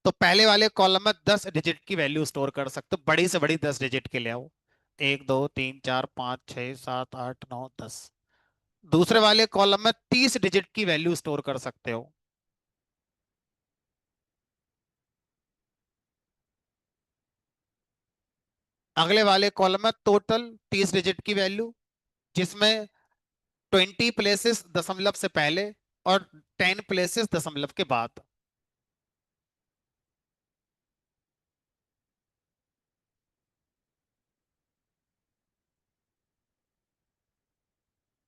तो पहले वाले कॉलम में 10 डिजिट की वैल्यू स्टोर कर सकते हो, बड़ी से बड़ी 10 डिजिट के ले आओ। 1 2 3 4 5 6 7 8 9 10। दूसरे वाले कॉलम में 30 डिजिट की वैल्यू स्टोर कर सकते हो। अगले वाले कॉलम में टोटल 30 डिजिट की वैल्यू, जिसमें 20 प्लेसेस दशमलव से पहले और 10 प्लेसेस दशमलव के बाद।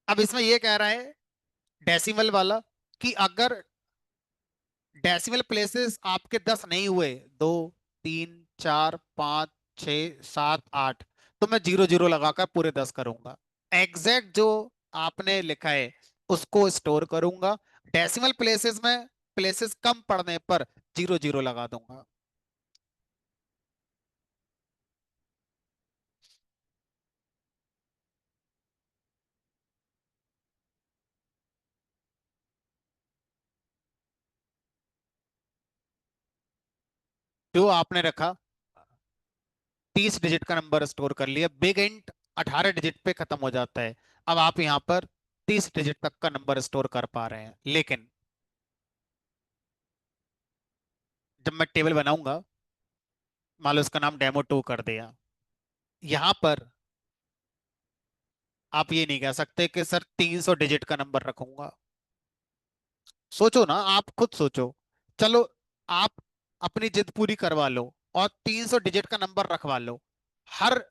अब इसमें यह कह रहा है डेसिमल वाला कि अगर डेसिमल प्लेसेस आपके 10 नहीं हुए, 2 3 4 5 6 7 8, तो मैं जीरो जीरो लगाकर पूरे 10 करूंगा। एग्जैक्ट जो आपने लिखा है उसको स्टोर करूंगा। डेसिमल प्लेसेस में प्लेसेस कम पड़ने पर जीरो जीरो लगा दूंगा। जो आपने रखा 30 डिजिट का नंबर स्टोर कर लिया, बिग इंट 18 डिजिट पे खत्म हो जाता है। अब आप यहाँ पर 30 डिजिट तक का नंबर स्टोर कर पा रहे हैं, लेकिन जब मैं टेबल बनाऊंगा, मान लो उसका नाम डेमो 2 कर दिया, यहाँ पर आप ये नहीं कह सकते कि सर 300 डिजिट का नंबर रखूंगा। सोचो ना, आप खुद सोचो। चलो, आप अपनी जिद पूरी करवा लो और 300 डिजिट का नंबर रखवा लो। हर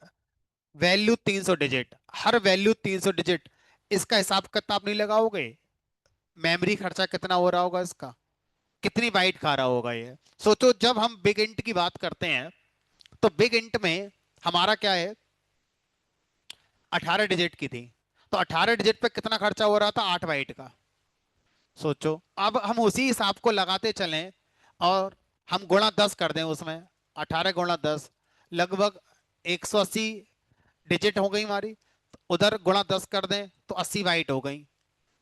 वैल्यू 300 डिजिट, हर वैल्यू 300 डिजिट। इसका हिसाब किताब नहीं लगाओगे? मेमोरी खर्चा कितना हो रहा होगा इसका, कितनी बाइट खा रहा होगा ये। सोचो, जब हम बिग इंट की बात करते हैं तो बिग इंट में हमारा क्या है, 18 डिजिट की थी, तो 18 डिजिट पे कितना खर्चा हो रहा था, 8 बाइट का। सोचो, अब हम उसी हिसाब को लगाते चलें और हम गुणा 10 कर दें उसमें। 18 गुणा 10 लगभग 180 डिजिट हो गई हमारी। उधर गुणा 10 कर दें तो 80 बाइट हो गई।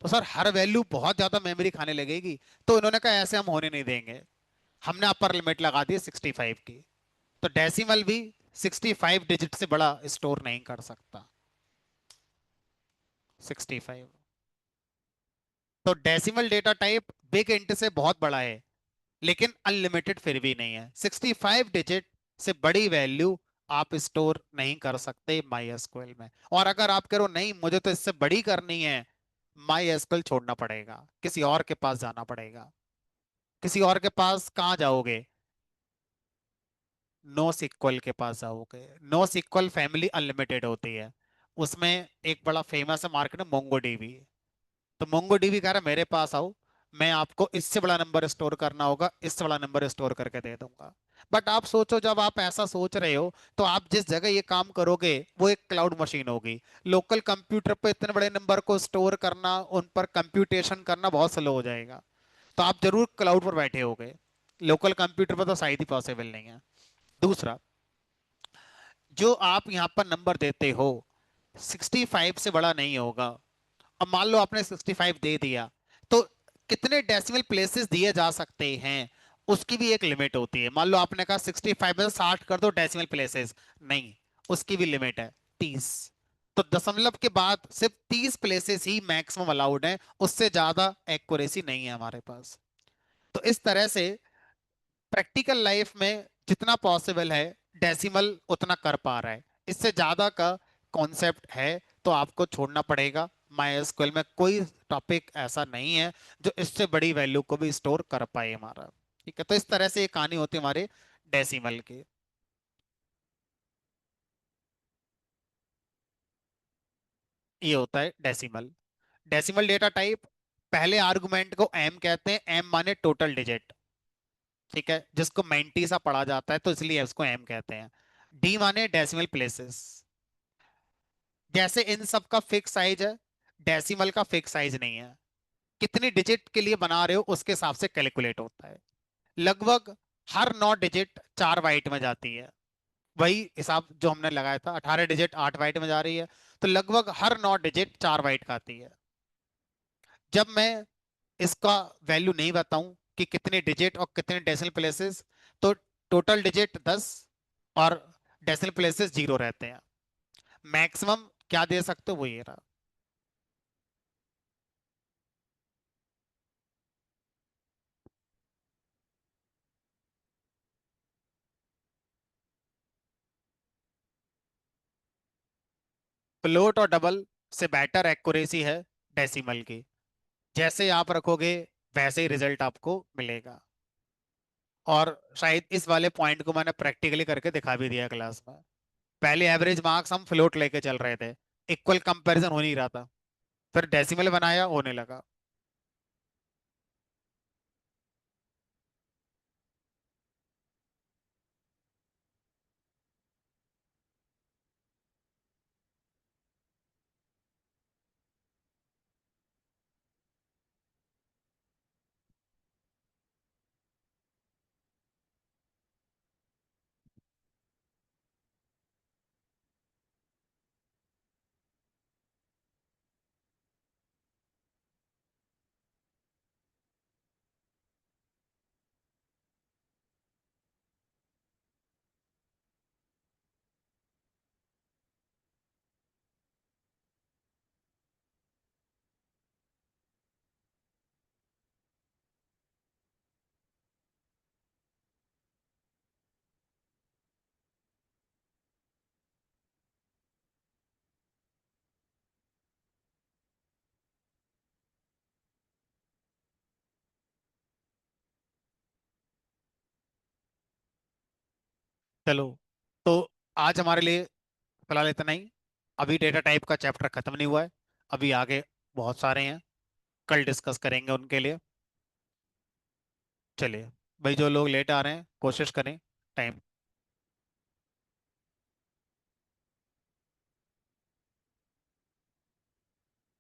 तो सर हर वैल्यू बहुत ज्यादा मेमोरी खाने लगेगी। तो इन्होंने कहा ऐसे हम होने नहीं देंगे। हमने अपर लिमिट लगा दी 65 की। तो डेसिमल भी 65 डिजिट से बड़ा स्टोर नहीं कर सकता। 65। तो decimal data type big int से बहुत बड़ा है, लेकिन अनलिमिटेड फिर भी नहीं है। 65 डिजिट से बड़ी वैल्यू आप स्टोर नहीं कर सकते माई एसक्यूएल में। और अगर आप करो नहीं मुझे तो इससे बड़ी करनी है, माई एसक्यूएल छोड़ना पड़ेगा, किसी और के पास जाना पड़ेगा। किसी और के पास कहाँ जाओगे? नो सिक्वल के पास जाओगे। नो सिक्वल फैमिली अनलिमिटेड होती है। उसमें एक बड़ा फेमस है मार्केट में, मोंगो डीबी। तो मोंगो डीबी कह रहा है मेरे पास आओ, मैं आपको इससे बड़ा नंबर स्टोर करना होगा, इससे बड़ा नंबर स्टोर करके दे दूंगा। बट आप सोचो, जब आप ऐसा सोच रहे हो तो आप जिस जगह ये काम करोगे वो एक क्लाउड मशीन होगी। लोकल कंप्यूटर पे इतने बड़े नंबर को स्टोर करना, उन पर कंप्यूटेशन करना बहुत स्लो हो जाएगा। तो आप जरूर क्लाउड पर बैठे होगे, लोकल कंप्यूटर पर तो शायद ही पॉसिबल नहीं है। दूसरा, जो आप यहाँ पर नंबर देते हो 65 से बड़ा नहीं होगा। अब मान लो आपने 65 दे दिया, तो कितने डेसिमल प्लेसेस दिए जा सकते हैं उसकी भी एक लिमिट होती है। मान लो आपने कहा 65 में से 60 कर दो डेसिमल प्लेसेस, नहीं, उसकी भी लिमिट है 30। तो दशमलव के बाद सिर्फ 30 प्लेसेस ही मैक्सिमम अलाउड है, उससे ज्यादा एक्यूरेसी नहीं है हमारे पास। तो इस तरह से प्रैक्टिकल लाइफ में जितना पॉसिबल है डेसिमल उतना कर पा रहा है। इससे ज्यादा का कॉन्सेप्ट है तो आपको छोड़ना पड़ेगा। माई एसक्यूएल में कोई टॉपिक ऐसा नहीं है जो इससे बड़ी वैल्यू को भी स्टोर कर पाए हमारा। ठीक है, तो इस तरह से ये कहानी होती है हमारे डेसिमल की। ये होता है डेसिमल। डेसिमल डेटा टाइप, पहले आर्गुमेंट को एम कहते हैं, एम माने टोटल डिजिट। ठीक है, जिसको मेंटी सा पढ़ा जाता है तो इसलिए इसको एम कहते हैं। डी माने डेसिमल प्लेसेस। जैसे इन सब का फिक्स साइज है, डेसिमल का फिक्स साइज नहीं है। कितनी डिजिट के लिए बना रहे हो उसके हिसाब से कैलकुलेट होता है। लगभग हर 9 डिजिट 4 बाइट में जाती है। वही हिसाब जो हमने लगाया था, 18 डिजिट 8 बाइट में जा रही है। तो लगभग हर 9 डिजिट 4 बाइट का आती है। जब मैं इसका वैल्यू नहीं बताऊं कि कितने डिजिट और कितने डेसिमल प्लेसेस, तो टोटल डिजिट 10 और डेसिमल प्लेसेस 0 रहते हैं। मैक्सिमम क्या दे सकते हो वो ये रहा। फ्लोट और डबल से बेटर एक्यूरेसी है डेसिमल की। जैसे आप रखोगे वैसे ही रिजल्ट आपको मिलेगा। और शायद इस वाले पॉइंट को मैंने प्रैक्टिकली करके दिखा भी दिया क्लास में। पहले एवरेज मार्क्स हम फ्लोट लेके चल रहे थे, इक्वल कंपैरिजन हो नहीं रहा था, फिर डेसिमल बनाया होने लगा। चलो, तो आज हमारे लिए फिलहाल इतना ही। अभी डेटा टाइप का चैप्टर खत्म नहीं हुआ है, अभी आगे बहुत सारे हैं, कल डिस्कस करेंगे उनके लिए। चलिए भाई, जो लोग लेट आ रहे हैं कोशिश करें टाइम